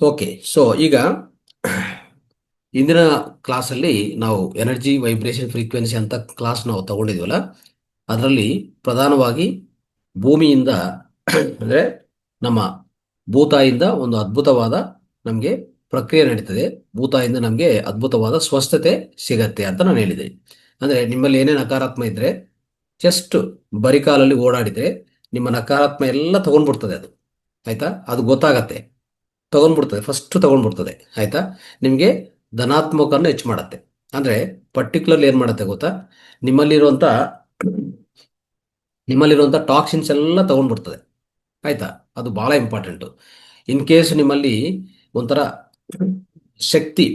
Okay. So ಈಗ ಇಂದಿನ ಕ್ಲಾಸಲ್ಲಿ ನಾವು ಎನರ್ಜಿ ವೈಬ್ರೇಷನ್ ಫ್ರೀಕ್ವೆನ್ಸಿ ಅಂತ ಕ್ಲಾಸ್ ನಾವು ತಗೊಂಡಿದ್ವಲ್ಲ, ಅದರಲ್ಲಿ ಪ್ರಧಾನವಾಗಿ ಭೂಮಿಯಿಂದ ಅಂದರೆ ನಮ್ಮ ಭೂತಾಯಿಂದ ಒಂದು ಅದ್ಭುತವಾದ ನಮಗೆ ಪ್ರಕ್ರಿಯೆ ನಡೀತದೆ. ಭೂತಾಯಿಂದ ನಮಗೆ ಅದ್ಭುತವಾದ ಸ್ವಸ್ಥತೆ ಸಿಗತ್ತೆ ಅಂತ ನಾನು ಹೇಳಿದೆ. ಅಂದರೆ ನಿಮ್ಮಲ್ಲಿ ಏನೇ ನಕಾರಾತ್ಮ ಇದ್ದರೆ ಜಸ್ಟ್ ಬರಿಕಾಲಲ್ಲಿ ಓಡಾಡಿದರೆ ನಿಮ್ಮ ನಕಾರಾತ್ಮ ಎಲ್ಲ ತಗೊಂಡ್ಬಿಡ್ತದೆ ಅದು. ಆಯ್ತಾ? ಅದು ಗೊತ್ತಾಗತ್ತೆ, ತಗೊಂಡ್ಬಿಡ್ತದೆ, ಫಸ್ಟ್ ತಗೊಂಡ್ಬಿಡ್ತದೆ. ಆಯ್ತಾ? ನಿಮಗೆ ಧನಾತ್ಮಕವನ್ನು ಹೆಚ್ಚು ಮಾಡುತ್ತೆ. ಅಂದರೆ ಪರ್ಟಿಕ್ಯುಲರ್ಲಿ ಏನು ಮಾಡುತ್ತೆ ಗೊತ್ತಾ, ನಿಮ್ಮಲ್ಲಿರುವಂಥ ನಿಮ್ಮಲ್ಲಿರುವಂಥ ಟಾಕ್ಸಿನ್ಸ್ ಎಲ್ಲ ತಗೊಂಡ್ಬಿಡ್ತದೆ. ಆಯ್ತಾ? ಅದು ಬಹಳ ಇಂಪಾರ್ಟೆಂಟು. ಇನ್ ಕೇಸ್ ನಿಮ್ಮಲ್ಲಿ ಒಂಥರ ಶಕ್ತಿ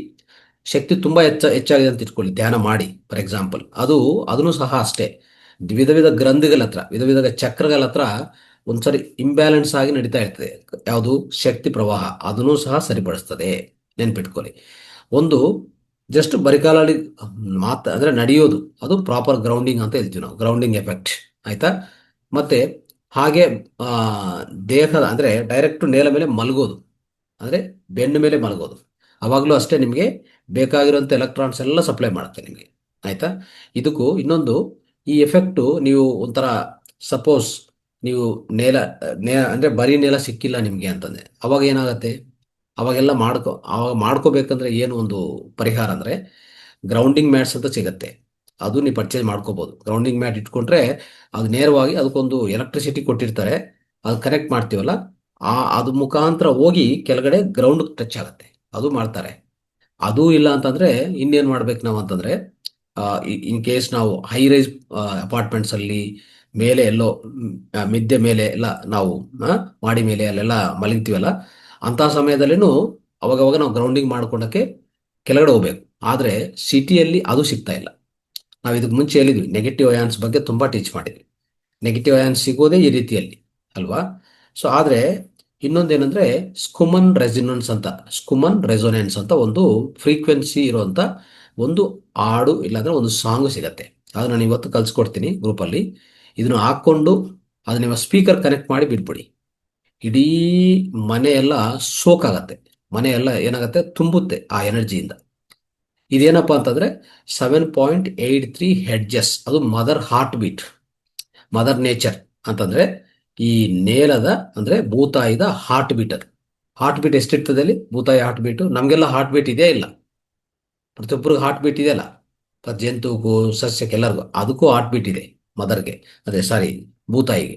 ಶಕ್ತಿ ತುಂಬ ಹೆಚ್ಚಾಗಿದೆ ಅಂತ ಇಟ್ಕೊಳ್ಳಿ, ಧ್ಯಾನ ಮಾಡಿ ಫಾರ್ ಎಕ್ಸಾಂಪಲ್, ಅದನ್ನು ಸಹ ಅಷ್ಟೇ. ವಿಧ ವಿಧ ಗ್ರಂಥಿಗಳ ಹತ್ರ, ವಿಧ ವಿಧ ಚಕ್ರಗಳ ಹತ್ರ ಒಂದ್ಸರಿ ಇಂಬ್ಯಾಲೆನ್ಸ್ ಆಗಿ ನಡೀತಾ ಇರ್ತದೆ. ಯಾವುದು ಶಕ್ತಿ ಪ್ರವಾಹ, ಅದನ್ನು ಸಹ ಸರಿಪಡಿಸ್ತದೆ. ನೆನ್ಪಿಟ್ಕೊಳ್ಳಿ. ಒಂದು ಜಸ್ಟ್ ಬರಿಕಾಲಲ್ಲಿ ಅಂದರೆ ನಡೆಯೋದು, ಅದು ಪ್ರಾಪರ್ ಗ್ರೌಂಡಿಂಗ್ ಅಂತ ಹೇಳ್ತೀವಿ ನಾವು, ಗ್ರೌಂಡಿಂಗ್ ಎಫೆಕ್ಟ್. ಆಯ್ತಾ? ಮತ್ತೆ ಹಾಗೆ ಆ, ದೇಹದ ಅಂದರೆ ಡೈರೆಕ್ಟ್ ನೇಲ ಮೇಲೆ ಮಲಗೋದು, ಅಂದರೆ ಬೆನ್ನ ಮೇಲೆ ಮಲಗೋದು, ಅವಾಗಲೂ ಅಷ್ಟೇ ನಿಮಗೆ ಬೇಕಾಗಿರುವಂಥ ಎಲೆಕ್ಟ್ರಾನ್ಸ್ ಎಲ್ಲ ಸಪ್ಲೈ ಮಾಡುತ್ತೆ ನಿಮಗೆ. ಆಯ್ತಾ? ಇದಕ್ಕೂ ಇನ್ನೊಂದು, ಈ ಎಫೆಕ್ಟು ನೀವು ಒಂಥರ ಸಪೋಸ್ ನೀವು ಅಂದರೆ ಬರೀ ನೆಲ ಸಿಕ್ಕಿಲ್ಲ ನಿಮಗೆ ಅಂತಂದರೆ ಅವಾಗ ಏನಾಗುತ್ತೆ, ಅವಾಗ ಮಾಡ್ಕೋಬೇಕಂದ್ರೆ ಏನು ಒಂದು ಪರಿಹಾರ ಅಂದರೆ ಗ್ರೌಂಡಿಂಗ್ ಮ್ಯಾಟ್ಸ್ ಅಂತ ಸಿಗತ್ತೆ. ಅದು ನೀವು ಪರ್ಚೇಸ್ ಮಾಡ್ಕೋಬೋದು. ಗ್ರೌಂಡಿಂಗ್ ಮ್ಯಾಟ್ ಇಟ್ಕೊಂಡ್ರೆ ಅದು ನೇರವಾಗಿ ಅದಕ್ಕೊಂದು ಎಲೆಕ್ಟ್ರಿಸಿಟಿ ಕೊಟ್ಟಿರ್ತಾರೆ, ಅದು ಕನೆಕ್ಟ್ ಮಾಡ್ತೀವಲ್ಲ, ಅದು ಮುಖಾಂತರ ಹೋಗಿ ಕೆಳಗಡೆ ಗ್ರೌಂಡ್ ಟಚ್ ಆಗುತ್ತೆ. ಅದು ಮಾಡ್ತಾರೆ. ಅದೂ ಇಲ್ಲ ಅಂತಂದ್ರೆ ಇನ್ನೇನು ಮಾಡ್ಬೇಕು ನಾವು ಅಂತಂದ್ರೆ, ಇನ್ ಕೇಸ್ ನಾವು ಹೈ ರೈಸ್ ಅಪಾರ್ಟ್ಮೆಂಟ್ಸ್ ಅಲ್ಲಿ ಮೇಲೆ ಎಲ್ಲೋ ಮಿದ್ದೆ ಮೇಲೆ ಎಲ್ಲ ನಾವು ಮಾಡಿ ಮೇಲೆ ಅಲ್ಲೆಲ್ಲ ಮಲಗ್ತೀವಲ್ಲ, ಅಂತಹ ಸಮಯದಲ್ಲಿನೂ ಅವಾಗವಾಗ ನಾವು ಗ್ರೌಂಡಿಂಗ್ ಮಾಡ್ಕೊಳಕ್ಕೆ ಕೆಳಗಡೆ ಹೋಗ್ಬೇಕು. ಆದರೆ ಸಿಟಿಯಲ್ಲಿ ಅದು ಸಿಗ್ತಾ ಇಲ್ಲ. ನಾವು ಇದಕ್ಕೆ ಮುಂಚೆ ಹೇಳಿದ್ವಿ, ನೆಗೆಟಿವ್ ಅಯಾನ್ಸ್ ಬಗ್ಗೆ ತುಂಬ ಟೀಚ್ ಮಾಡಿದ್ವಿ. ನೆಗೆಟಿವ್ ಅಯಾನ್ಸ್ ಸಿಗೋದೇ ಈ ರೀತಿಯಲ್ಲಿ ಅಲ್ವಾ? ಸೊ ಆದರೆ ಇನ್ನೊಂದೇನೆಂದರೆ ಸ್ಕುಮನ್ ರೆಸೊನೆನ್ಸ್ ಅಂತ ಒಂದು ಫ್ರೀಕ್ವೆನ್ಸಿ ಇರುವಂಥ ಒಂದು ಹಾಡು ಇಲ್ಲಾಂದರೆ ಒಂದು ಸಾಂಗ್ ಸಿಗತ್ತೆ. ಅದು ನಾನು ಇವತ್ತು ಕಲಿಸ್ಕೊಡ್ತೀನಿ ಗ್ರೂಪಲ್ಲಿ. ಇದನ್ನು ಹಾಕ್ಕೊಂಡು ಅದು ನಿಮ್ಮ ಸ್ಪೀಕರ್ ಕನೆಕ್ಟ್ ಮಾಡಿ ಬಿಟ್ಬಿಡಿ. ಇಡೀ ಮನೆಯೆಲ್ಲ ಸೋಕಾಗತ್ತೆ, ಮನೆಯೆಲ್ಲ ಏನಾಗುತ್ತೆ, ತುಂಬುತ್ತೆ ಆ ಎನರ್ಜಿಯಿಂದ. ಇದೇನಪ್ಪ ಅಂತಂದರೆ 7.83 ಹೆಡ್ಜಸ್, ಅದು mother heart beat, mother nature ಅಂತಂದರೆ ಈ ನೇಲದ ಅಂದರೆ ಭೂತಾಯಿದ ಹಾರ್ಟ್ ಬೀಟ್. ಅದು ಹಾರ್ಟ್ ಬೀಟ್ ಎಷ್ಟಿರ್ತದೆ ಅಲ್ಲಿ, ಭೂತಾಯಿ ಹಾರ್ಟ್ ಬೀಟು. ನಮಗೆಲ್ಲ ಹಾರ್ಟ್ ಬೀಟ್ ಇದೆಯಾ ಇಲ್ಲ? ಪ್ರತಿಯೊಬ್ಬರಿಗೆ ಹಾರ್ಟ್ ಬೀಟ್ ಇದೆಯಲ್ಲ, ಜಂತುಗೂ ಸಸ್ಯಕ್ಕೆ ಎಲ್ಲರಿಗೂ, ಅದಕ್ಕೂ ಹಾರ್ಟ್ ಬೀಟ್ ಇದೆ ಮದರ್ಗೆ, ಅದೇ ಸಾರಿ ಭೂತಾಯಿಗೆ.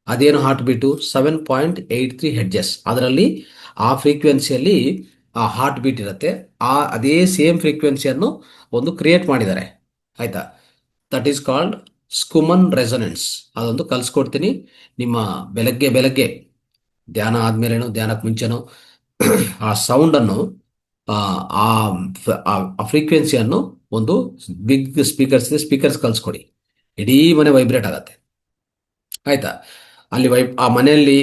ಅದೇನು ಹಾರ್ಟ್ ಬೀಟು, 7.83 ಹೆಡ್ಜಸ್. ಅದರಲ್ಲಿ ಆ ಫ್ರೀಕ್ವೆನ್ಸಿಯಲ್ಲಿ ಆ ಹಾರ್ಟ್ ಬೀಟ್ ಇರುತ್ತೆ. ಅದೇ ಸೇಮ್ ಫ್ರೀಕ್ವೆನ್ಸಿಯನ್ನು ಒಂದು ಕ್ರಿಯೇಟ್ ಮಾಡಿದ್ದಾರೆ. ಆಯ್ತಾ? That is called Schumann resonance. ಅದೊಂದು ಕಲಿಸ್ಕೊಡ್ತೀನಿ. ನಿಮ್ಮ ಬೆಳಗ್ಗೆ ಬೆಳಗ್ಗೆ ಧ್ಯಾನ ಆದ್ಮೇಲೇನೋ ಧ್ಯಾನಕ್ಕೆ ಮುಂಚೆನೋ ಆ ಸೌಂಡನ್ನು, ಆ ಆ ಫ್ರೀಕ್ವೆನ್ಸಿಯನ್ನು ಒಂದು ಬಿಗ್ ಸ್ಪೀಕರ್ಸ್ ಕಲಿಸ್ಕೊಡಿ. ಇಡೀ ಮನೆ ವೈಬ್ರೇಟ್ ಆಗತ್ತೆ. ಆಯ್ತಾ? ಅಲ್ಲಿ ಆ ಮನೆಯಲ್ಲಿ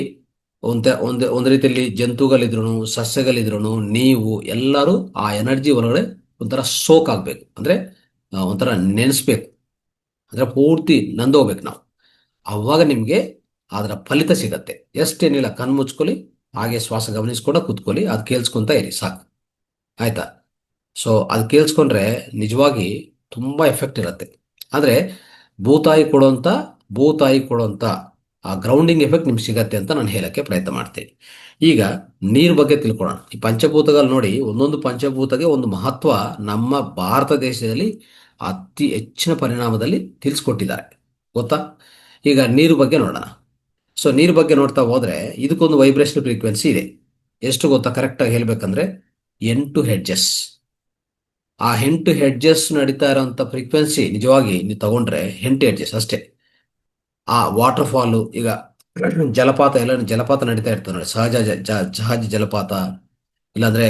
ಒಂದು ರೀತಿಯಲ್ಲಿ ಜಂತುಗಳಿದ್ರು ಸಸ್ಯಗಳಿದ್ರು ನೀವು ಎಲ್ಲರೂ ಆ ಎನರ್ಜಿ ಒಳಗಡೆ ಒಂಥರ ಸೋಕ್ ಆಗಬೇಕು, ಅಂದರೆ ಒಂಥರ ನೆನೆಸ್ಬೇಕು, ಅಂದರೆ ಪೂರ್ತಿ ನಂದೋಗ್ಬೇಕು ನಾವು. ಆವಾಗ ನಿಮಗೆ ಅದರ ಫಲಿತ ಸಿಗತ್ತೆ. ಎಷ್ಟೇನಿಲ್ಲ, ಕಣ್ಣು ಮುಚ್ಕೊಳ್ಳಿ, ಹಾಗೆ ಶ್ವಾಸ ಗಮನಿಸ್ಕೊಂಡು ಕೂತ್ಕೊಳ್ಳಿ, ಅದು ಕೇಳಿಸ್ಕೊಂತ ಇರಿ ಸಾಕು. ಆಯ್ತಾ? ಸೊ ಅದು ಕೇಳಿಸ್ಕೊಂಡ್ರೆ ನಿಜವಾಗಿ ತುಂಬ ಎಫೆಕ್ಟ್ ಇರುತ್ತೆ. ಅಂದರೆ ಭೂತಾಯಿ ಕೊಡೋಂಥ ಭೂತಾಯಿ ಕೊಡೋಂಥ ಆ ಗ್ರೌಂಡಿಂಗ್ ಎಫೆಕ್ಟ್ ನಿಮ್ಗೆ ಸಿಗತ್ತೆ ಅಂತ ನಾನು ಹೇಳಕ್ಕೆ ಪ್ರಯತ್ನ ಮಾಡ್ತೀನಿ. ಈಗ ನೀರು ಬಗ್ಗೆ ತಿಳ್ಕೊಳ್ಳೋಣ. ಈ ಪಂಚಭೂತಗಳು ನೋಡಿ, ಒಂದೊಂದು ಪಂಚಭೂತಗೆ ಒಂದು ಮಹತ್ವ ನಮ್ಮ ಭಾರತ ದೇಶದಲ್ಲಿ ಅತಿ ಹೆಚ್ಚಿನ ಪರಿಣಾಮದಲ್ಲಿ ತಿಳಿಸ್ಕೊಟ್ಟಿದ್ದಾರೆ, ಗೊತ್ತಾ? ಈಗ ನೀರು ಬಗ್ಗೆ ನೋಡೋಣ. ಸೊ ನೀರು ಬಗ್ಗೆ ನೋಡ್ತಾ ಹೋದ್ರೆ ಇದಕ್ಕೊಂದು ವೈಬ್ರೇಷನ್ ಫ್ರೀಕ್ವೆನ್ಸಿ ಇದೆ. ಎಷ್ಟು ಗೊತ್ತಾ? ಕರೆಕ್ಟಾಗಿ ಹೇಳ್ಬೇಕಂದ್ರೆ 8 ಹೆಡ್ಜಸ್. ಆ 8 ಹೆಡ್ಜಸ್ ನಡೀತಾ ಇರೋಂಥ ಫ್ರೀಕ್ವೆನ್ಸಿ ನಿಜವಾಗಿ ನೀವು ತಗೊಂಡ್ರೆ 8 ಹೆಡ್ಜಸ್ ಅಷ್ಟೇ. ಆ ವಾಟರ್ ಫಾಲು, ಈಗ ಜಲಪಾತ ಎಲ್ಲ ಜಲಪಾತ ನಡೀತಾ ಇರ್ತದೆ ನೋಡಿ, ಸಹಜ ಜಲಪಾತ, ಇಲ್ಲಾಂದ್ರೆ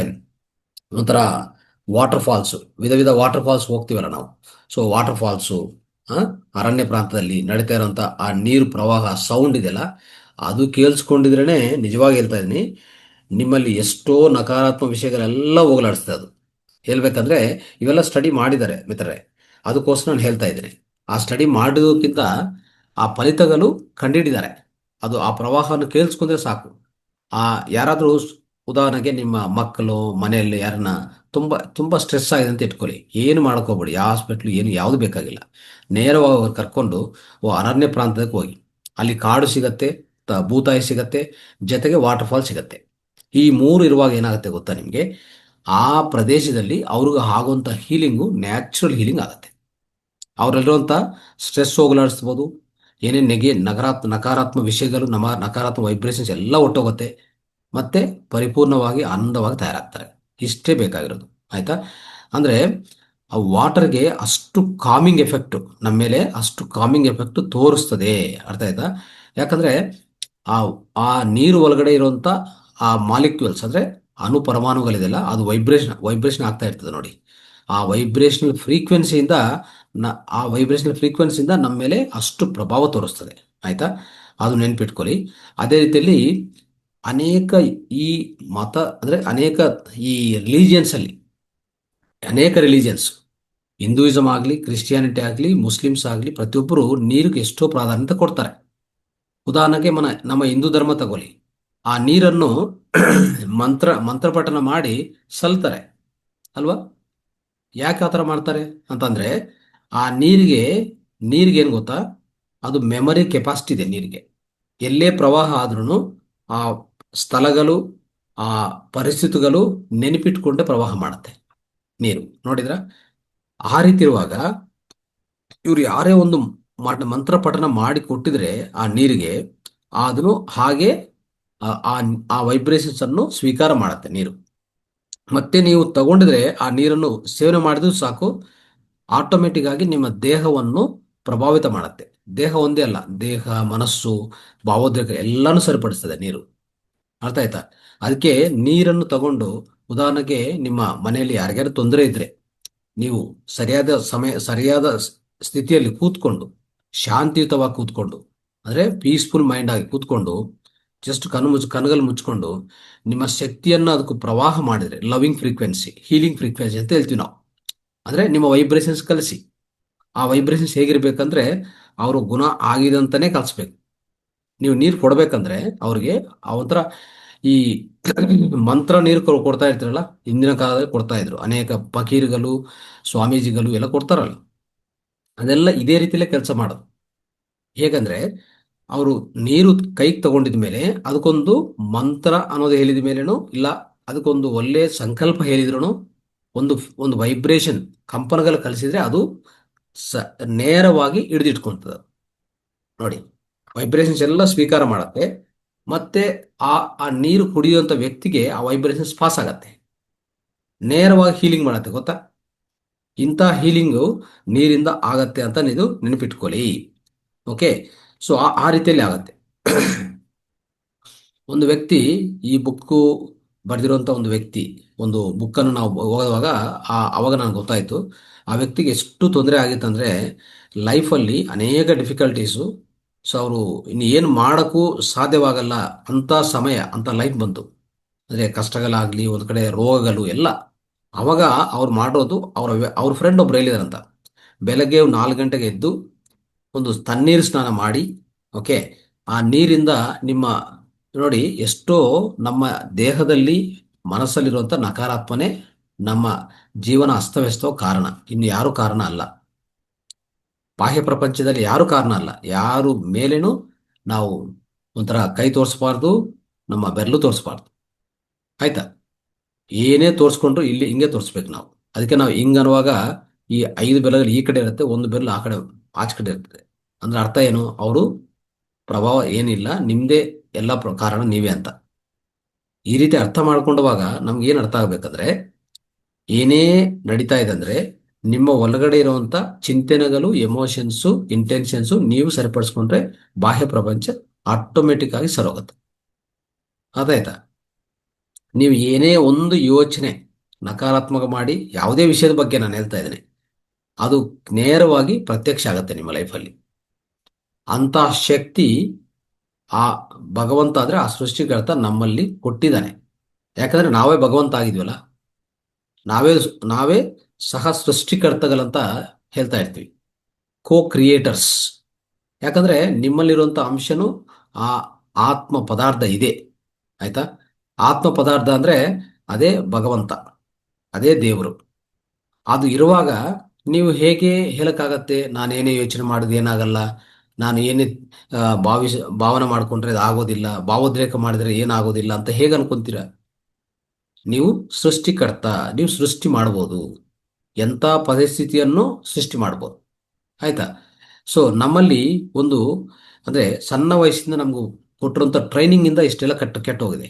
ಒಂಥರ ವಾಟರ್ ಫಾಲ್ಸು, ವಿಧ ವಿಧ ವಾಟರ್ ಫಾಲ್ಸ್ ಹೋಗ್ತೀವಲ್ಲ ನಾವು. ಸೊ ವಾಟರ್ ಫಾಲ್ಸು, ಅರಣ್ಯ ಪ್ರಾಂತದಲ್ಲಿ ನಡೀತಾ ಇರೋಂಥ ಆ ನೀರು ಪ್ರವಾಹ ಸೌಂಡ್ ಇದೆಯಲ್ಲ, ಅದು ಕೇಳಿಸ್ಕೊಂಡಿದ್ರೇ ನಿಜವಾಗಿ ಹೇಳ್ತಾ ಇದ್ದೀನಿ, ನಿಮ್ಮಲ್ಲಿ ಎಷ್ಟೋ ನಕಾರಾತ್ಮಕ ವಿಷಯಗಳೆಲ್ಲ ಹೋಗಲಾಡಿಸ್ತದೆ ಅದು. ಹೇಳ್ಬೇಕಂದ್ರೆ ಇವೆಲ್ಲ ಸ್ಟಡಿ ಮಾಡಿದ್ದಾರೆ ಮಿತ್ರರೇ, ಅದಕ್ಕೋಸ್ಕರ ನಾನು ಹೇಳ್ತಾ ಇದ್ದೀನಿ. ಆ ಸ್ಟಡಿ ಮಾಡೋದಕ್ಕಿಂತ ಆ ಫಲಿತಗಳು ಕಂಡುಹಿಡಿದ್ದಾರೆ. ಅದು ಆ ಪ್ರವಾಹವನ್ನು ಕೇಳಿಸ್ಕೊಂಡ್ರೆ ಸಾಕು. ಆ ಯಾರಾದರೂ ಉದಾಹರಣೆಗೆ ನಿಮ್ಮ ಮಕ್ಕಳು ಮನೆಯಲ್ಲಿ ಯಾರನ್ನ ತುಂಬ ಸ್ಟ್ರೆಸ್ ಆಗಿದೆ ಅಂತ ಇಟ್ಕೊಳ್ಳಿ. ಏನು ಮಾಡ್ಕೋಬೇಡಿ, ಯಾವ ಹಾಸ್ಪಿಟ್ಲು ಏನು ಯಾವುದು ಬೇಕಾಗಿಲ್ಲ. ನೇರವಾಗಿ ಅವ್ರು ಕರ್ಕೊಂಡು ಅರಣ್ಯ ಪ್ರಾಂತಕ್ಕೆ ಹೋಗಿ. ಅಲ್ಲಿ ಕಾಡು ಸಿಗತ್ತೆ, ಭೂತಾಯಿ ಸಿಗತ್ತೆ, ಜೊತೆಗೆ ವಾಟರ್ ಫಾಲ್ ಸಿಗತ್ತೆ. ಈ ಮೂರು ಇರುವಾಗ ಏನಾಗುತ್ತೆ ಗೊತ್ತಾ ನಿಮಗೆ? ಆ ಪ್ರದೇಶದಲ್ಲಿ ಅವ್ರಿಗೆ ಆಗುವಂಥ ಹೀಲಿಂಗು ನ್ಯಾಚುರಲ್ ಹೀಲಿಂಗ್ ಆಗುತ್ತೆ. ಅವರಲ್ಲಿರುವಂಥ ಸ್ಟ್ರೆಸ್ ಹೋಗಲಾಡಿಸ್ಬೋದು. ಏನೇನು ನಕಾರಾತ್ಮಕ ವಿಷಯಗಳು, ನಕಾರಾತ್ಮಕ ವೈಬ್ರೇಷನ್ಸ್ ಎಲ್ಲ ಒಟ್ಟೋಗುತ್ತೆ. ಮತ್ತೆ ಪರಿಪೂರ್ಣವಾಗಿ ಆನಂದವಾಗಿ ತಯಾರಾಗ್ತಾರೆ. ಇಷ್ಟೇ ಬೇಕಾಗಿರೋದು. ಆಯ್ತಾ? ಅಂದರೆ ಆ ವಾಟರ್ಗೆ ಅಷ್ಟು ಕಾಮಿಂಗ್ ಎಫೆಕ್ಟು ನಮ್ಮ ಮೇಲೆ, ಅಷ್ಟು ಕಾಮಿಂಗ್ ಎಫೆಕ್ಟು ತೋರಿಸ್ತದೆ. ಅರ್ಥ ಆಯ್ತಾ? ಯಾಕಂದರೆ ಆ ಆ ನೀರು ಒಳಗಡೆ ಇರುವಂಥ ಆ ಮಾಲಿಕ್ಯೂಲ್ಸ್ ಅಂದರೆ ಅಣು ಪರಮಾಣುಗಳಿದೆಯಲ್ಲ, ಅದು ವೈಬ್ರೇಷನ್ ಆಗ್ತಾ ಇರ್ತದೆ ನೋಡಿ. ಆ ವೈಬ್ರೇಷನಲ್ ಫ್ರೀಕ್ವೆನ್ಸಿಯಿಂದ ನಮ್ಮ ಮೇಲೆ ಅಷ್ಟು ಪ್ರಭಾವ ತೋರಿಸ್ತದೆ. ಆಯ್ತಾ? ಅದು ನೆನ್ಪಿಟ್ಕೊಳ್ಳಿ. ಅದೇ ರೀತಿಯಲ್ಲಿ ಅನೇಕ ಈ ಮತ ಅಂದರೆ ಈ ರಿಲಿಜಿಯನ್ಸಲ್ಲಿ ಅನೇಕ ರಿಲಿಜಿಯನ್ಸ್, ಹಿಂದೂಯಿಸಮ್ ಆಗಲಿ, ಕ್ರಿಶ್ಚಿಯಾನಿಟಿ ಆಗಲಿ, ಮುಸ್ಲಿಮ್ಸ್ ಆಗಲಿ, ಪ್ರತಿಯೊಬ್ಬರು ನೀರಿಗೆ ಎಷ್ಟೋ ಪ್ರಾಧಾನ್ಯತೆ ಕೊಡ್ತಾರೆ. ಉದಾಹರಣೆಗೆ ನಮ್ಮ ಹಿಂದೂ ಧರ್ಮ ತಗೊಳ್ಳಿ. ಆ ನೀರನ್ನು ಮಂತ್ರಪಠನ ಮಾಡಿ ಸಲ್ತಾರೆ ಅಲ್ವಾ? ಯಾಕೆ ಆ ಥರ ಮಾಡ್ತಾರೆ ಅಂತಂದರೆ, ಆ ನೀರಿಗೆ ಏನು ಗೊತ್ತಾ, ಅದು ಮೆಮರಿ ಕೆಪಾಸಿಟಿ ಇದೆ ನೀರಿಗೆ. ಎಲ್ಲೇ ಪ್ರವಾಹ ಆದ್ರೂ ಆ ಸ್ಥಳಗಳು, ಆ ಪರಿಸ್ಥಿತಿಗಳು ನೆನಪಿಟ್ಕೊಂಡೆ ಪ್ರವಾಹ ಮಾಡುತ್ತೆ ನೀರು. ನೋಡಿದ್ರ? ಆ ರೀತಿ ಇರುವಾಗ ಇವ್ರು ಯಾರೇ ಒಂದು ಮಂತ್ರ ಮಾಡಿ ಕೊಟ್ಟಿದ್ರೆ ಆ ನೀರಿಗೆ, ಅದನ್ನು ಹಾಗೆ ಆ ವೈಬ್ರೇಷನ್ಸ್ ಅನ್ನು ಸ್ವೀಕಾರ ಮಾಡುತ್ತೆ ನೀರು. ಮತ್ತೆ ನೀವು ತಗೊಂಡಿದ್ರೆ ಆ ನೀರನ್ನು ಸೇವನೆ ಮಾಡಿದ್ರು ಸಾಕು, ಆಟೋಮೆಟಿಕ್ ಆಗಿ ನಿಮ್ಮ ದೇಹವನ್ನು ಪ್ರಭಾವಿತ ಮಾಡುತ್ತೆ. ದೇಹ ಒಂದೇ ಅಲ್ಲ, ದೇಹ, ಮನಸ್ಸು, ಭಾವೋದ್ರೇಕ ಎಲ್ಲಾನು ಸರಿಪಡಿಸ್ತದೆ ನೀರು. ಅರ್ಥ ಆಯ್ತಾ? ಅದಕ್ಕೆ ನೀರನ್ನು ತಗೊಂಡು, ಉದಾಹರಣೆಗೆ ನಿಮ್ಮ ಮನೆಯಲ್ಲಿ ಯಾರಿಗಾರು ತೊಂದರೆ ಇದ್ರೆ, ನೀವು ಸರಿಯಾದ ಸ್ಥಿತಿಯಲ್ಲಿ ಕೂತ್ಕೊಂಡು, ಶಾಂತಿಯುತವಾಗಿ ಕೂತ್ಕೊಂಡು, ಅಂದರೆ ಪೀಸ್ಫುಲ್ ಮೈಂಡ್ ಆಗಿ ಕೂತ್ಕೊಂಡು, ಜಸ್ಟ್ ಕಣ್ಣುಗಳು ಮುಚ್ಕೊಂಡು ನಿಮ್ಮ ಶಕ್ತಿಯನ್ನು ಅದಕ್ಕೆ ಪ್ರವಾಹ ಮಾಡಿದ್ರೆ, ಲವಿಂಗ್ ಫ್ರೀಕ್ವೆನ್ಸಿ, ಹೀಲಿಂಗ್ ಫ್ರೀಕ್ವೆನ್ಸಿ ಅಂತ ಹೇಳ್ತೀವಿ ನಾವು. ಅಂದರೆ ನಿಮ್ಮ ವೈಬ್ರೇಷನ್ಸ್ ಕಲಿಸಿ. ಆ ವೈಬ್ರೇಷನ್ಸ್ ಹೇಗಿರ್ಬೇಕಂದ್ರೆ, ಅವರು ಗುಣ ಆಗಿದೆ ಅಂತಾನೆ ಕಲಿಸ್ಬೇಕು. ನೀವು ನೀರು ಕೊಡ್ಬೇಕಂದ್ರೆ ಅವ್ರಿಗೆ ಆ ಒಂಥರ ಈ ಮಂತ್ರ ನೀರು ಕೊಡ್ತಾ ಇರ್ತೀರಲ್ಲ, ಹಿಂದಿನ ಕಾಲದಲ್ಲಿ ಕೊಡ್ತಾ ಇದ್ರು ಅನೇಕ ಫಕೀರ್ಗಳು, ಸ್ವಾಮೀಜಿಗಳು ಎಲ್ಲ ಕೊಡ್ತಾರಲ್ಲ, ಅದೆಲ್ಲ ಇದೇ ರೀತಿಯಲ್ಲೇ ಕೆಲಸ ಮಾಡೋದು. ಹೇಗಂದ್ರೆ, ಅವರು ನೀರು ಕೈಗೆ ತಗೊಂಡಿದ ಮೇಲೆ ಅದಕ್ಕೊಂದು ಮಂತ್ರ ಅನ್ನೋದು ಹೇಳಿದ ಮೇಲೇನೋ, ಇಲ್ಲ ಅದಕ್ಕೊಂದು ಒಳ್ಳೆ ಸಂಕಲ್ಪ ಹೇಳಿದ್ರು, ಒಂದು ಒಂದು ವೈಬ್ರೇಷನ್ ಕಂಪನಗಳು ಕಲಿಸಿದ್ರೆ ಅದು ನೇರವಾಗಿ ಹಿಡಿದಿಟ್ಕೊಂತದ ನೋಡಿ. ವೈಬ್ರೇಷನ್ಸ್ ಎಲ್ಲ ಸ್ವೀಕಾರ ಮಾಡತ್ತೆ. ಮತ್ತೆ ಆ ಆ ನೀರು ಕುಡಿಯುವಂಥ ವ್ಯಕ್ತಿಗೆ ಆ ವೈಬ್ರೇಷನ್ಸ್ ಪಾಸ್ ಆಗತ್ತೆ, ನೇರವಾಗಿ ಹೀಲಿಂಗ್ ಮಾಡತ್ತೆ. ಗೊತ್ತಾ? ಇಂಥ ಹೀಲಿಂಗು ನೀರಿಂದ ಆಗತ್ತೆ ಅಂತ ನೀವು ನೆನಪಿಟ್ಕೊಳ್ಳಿ. ಓಕೆ? ಸೊ ಆ ರೀತಿಯಲ್ಲಿ ಆಗತ್ತೆ. ಒಂದು ವ್ಯಕ್ತಿ, ಈ ಬುಕ್ಕು ಬರೆದಿರುವಂಥ ಒಂದು ವ್ಯಕ್ತಿ ಒಂದು ಬುಕ್ಕನ್ನು ನಾವು ಓದುವಾಗ ಅವಾಗ ನನಗೆ ಗೊತ್ತಾಯಿತು, ಆ ವ್ಯಕ್ತಿಗೆ ಎಷ್ಟು ತೊಂದರೆ ಆಗಿತ್ತು ಅಂದರೆ, ಲೈಫಲ್ಲಿ ಅನೇಕ ಡಿಫಿಕಲ್ಟೀಸು. ಸೊ ಅವರು ಇನ್ನು ಏನು ಮಾಡೋಕ್ಕೂ ಸಾಧ್ಯವಾಗಲ್ಲ ಅಂಥ ಸಮಯ, ಅಂಥ ಲೈಫ್ ಬಂತು. ಅಂದರೆ ಕಷ್ಟಗಳಾಗಲಿ, ಒಂದು ಕಡೆ ರೋಗಗಳು ಎಲ್ಲ. ಅವಾಗ ಅವ್ರು ಮಾಡೋದು, ಅವ್ರ ಫ್ರೆಂಡ್ ಒಬ್ರು ಹೇಳಿದಾರಂತ, ಬೆಳಗ್ಗೆ 4 ಗಂಟೆಗೆ ಎದ್ದು ಒಂದು ತಣ್ಣೀರು ಸ್ನಾನ ಮಾಡಿ, ಓಕೆ, ಆ ನೀರಿಂದ ನಿಮ್ಮ ನೋಡಿ, ಎಷ್ಟೋ ನಮ್ಮ ದೇಹದಲ್ಲಿ ಮನಸ್ಸಲ್ಲಿರುವಂಥ ನಕಾರಾತ್ಮನೆ ನಮ್ಮ ಜೀವನ ಅಸ್ತವ್ಯಸ್ತವ ಕಾರಣ, ಇನ್ನು ಯಾರು ಕಾರಣ ಅಲ್ಲ. ಬಾಹ್ಯ ಪ್ರಪಂಚದಲ್ಲಿ ಯಾರು ಕಾರಣ ಅಲ್ಲ. ಯಾರು ಮೇಲೇನು ನಾವು ಒಂಥರ ಕೈ ತೋರಿಸ್ಬಾರ್ದು, ನಮ್ಮ ಬೆರಳು ತೋರಿಸ್ಬಾರ್ದು. ಆಯ್ತಾ? ಏನೇ ತೋರಿಸ್ಕೊಂಡ್ರು ಇಲ್ಲಿ ಹಿಂಗೆ ತೋರಿಸ್ಬೇಕು ನಾವು. ಅದಕ್ಕೆ ನಾವು ಹಿಂಗೆ ಅನ್ನುವಾಗ ಈ 5 ಬೆರಳುಗಳು ಈ ಕಡೆ ಇರುತ್ತೆ, ಒಂದು ಬೆರಳು ಆ ಕಡೆ ಆಚೆ ಕಡೆ ಇರ್ತದೆ. ಅಂದ್ರೆ ಅರ್ಥ ಏನು? ಅವರು ಪ್ರಭಾವ ಏನಿಲ್ಲ, ನಿಮ್ಮದೇ ಎಲ್ಲ ಕಾರಣ ನೀವೇ ಅಂತ. ಈ ರೀತಿ ಅರ್ಥ ಮಾಡ್ಕೊಂಡವಾಗ ನಮ್ಗೆ ಏನು ಅರ್ಥ ಆಗ್ಬೇಕಂದ್ರೆ, ಏನೇ ನಡೀತಾ ಇದೆ ಅಂದರೆ, ನಿಮ್ಮ ಒಳಗಡೆ ಇರುವಂಥ ಚಿಂತನೆಗಳು, ಎಮೋಷನ್ಸು, ಇಂಟೆನ್ಷನ್ಸು ನೀವು ಸರಿಪಡಿಸ್ಕೊಂಡ್ರೆ ಬಾಹ್ಯ ಪ್ರಪಂಚ ಆಟೋಮೆಟಿಕ್ ಆಗಿ ಸರೋಗುತ್ತೆ. ಅದಾಯ್ತಾ? ನೀವು ಏನೇ ಒಂದು ಯೋಚನೆ ನಕಾರಾತ್ಮಕ ಮಾಡಿ, ಯಾವುದೇ ವಿಷಯದ ಬಗ್ಗೆ ನಾನು ಹೇಳ್ತಾ ಇದ್ದೇನೆ, ಅದು ನೇರವಾಗಿ ಪ್ರತ್ಯಕ್ಷ ಆಗುತ್ತೆ ನಿಮ್ಮ ಲೈಫಲ್ಲಿ. ಅಂತ ಶಕ್ತಿ ಆ ಭಗವಂತ ಅಂದರೆ ಆ ಸೃಷ್ಟಿಕರ್ತ ನಮ್ಮಲ್ಲಿ ಕೊಟ್ಟಿದ್ದಾನೆ. ಯಾಕಂದ್ರೆ ನಾವೇ ಭಗವಂತ ಆಗಿದ್ವಲ್ಲ, ನಾವೇ ನಾವೇ ಸಹ ಸೃಷ್ಟಿಕರ್ತಗಳಂತ ಹೇಳ್ತಾ ಇರ್ತೀವಿ, ಕೋ ಕ್ರಿಯೇಟರ್ಸ್. ಯಾಕಂದ್ರೆ ನಿಮ್ಮಲ್ಲಿರುವಂಥ ಅಂಶನೂ ಆ ಆತ್ಮ ಪದಾರ್ಥ ಇದೆ. ಆಯ್ತಾ? ಆತ್ಮ ಪದಾರ್ಥ ಅಂದರೆ ಅದೇ ಭಗವಂತ, ಅದೇ ದೇವರು. ಅದು ಇರುವಾಗ ನೀವು ಹೇಗೆ ಹೇಳಕ್ಕಾಗತ್ತೆ ನಾನೇನೇ ಯೋಚನೆ ಮಾಡೋದು ಏನಾಗಲ್ಲ, ನಾನು ಏನೇ ಭಾವಿಸ ಭಾವನೆ ಮಾಡ್ಕೊಂಡ್ರೆ ಅದು ಆಗೋದಿಲ್ಲ, ಭಾವೋದ್ರೇಕ ಮಾಡಿದ್ರೆ ಏನಾಗೋದಿಲ್ಲ ಅಂತ ಹೇಗೆ ಅನ್ಕೊಂತೀರ? ನೀವು ಸೃಷ್ಟಿಕರ್ತ, ನೀವು ಸೃಷ್ಟಿ ಮಾಡ್ಬೋದು, ಎಂಥ ಪರಿಸ್ಥಿತಿಯನ್ನು ಸೃಷ್ಟಿ ಮಾಡ್ಬೋದು. ಆಯ್ತಾ? ಸೊ ನಮ್ಮಲ್ಲಿ ಒಂದು ಅಂದರೆ ಸಣ್ಣ ವಯಸ್ಸಿಂದ ನಮಗೂ ಕೊಟ್ಟಿರುವಂಥ ಟ್ರೈನಿಂಗಿಂದ ಇಷ್ಟೆಲ್ಲ ಕೆಟ್ಟೋಗಿದೆ.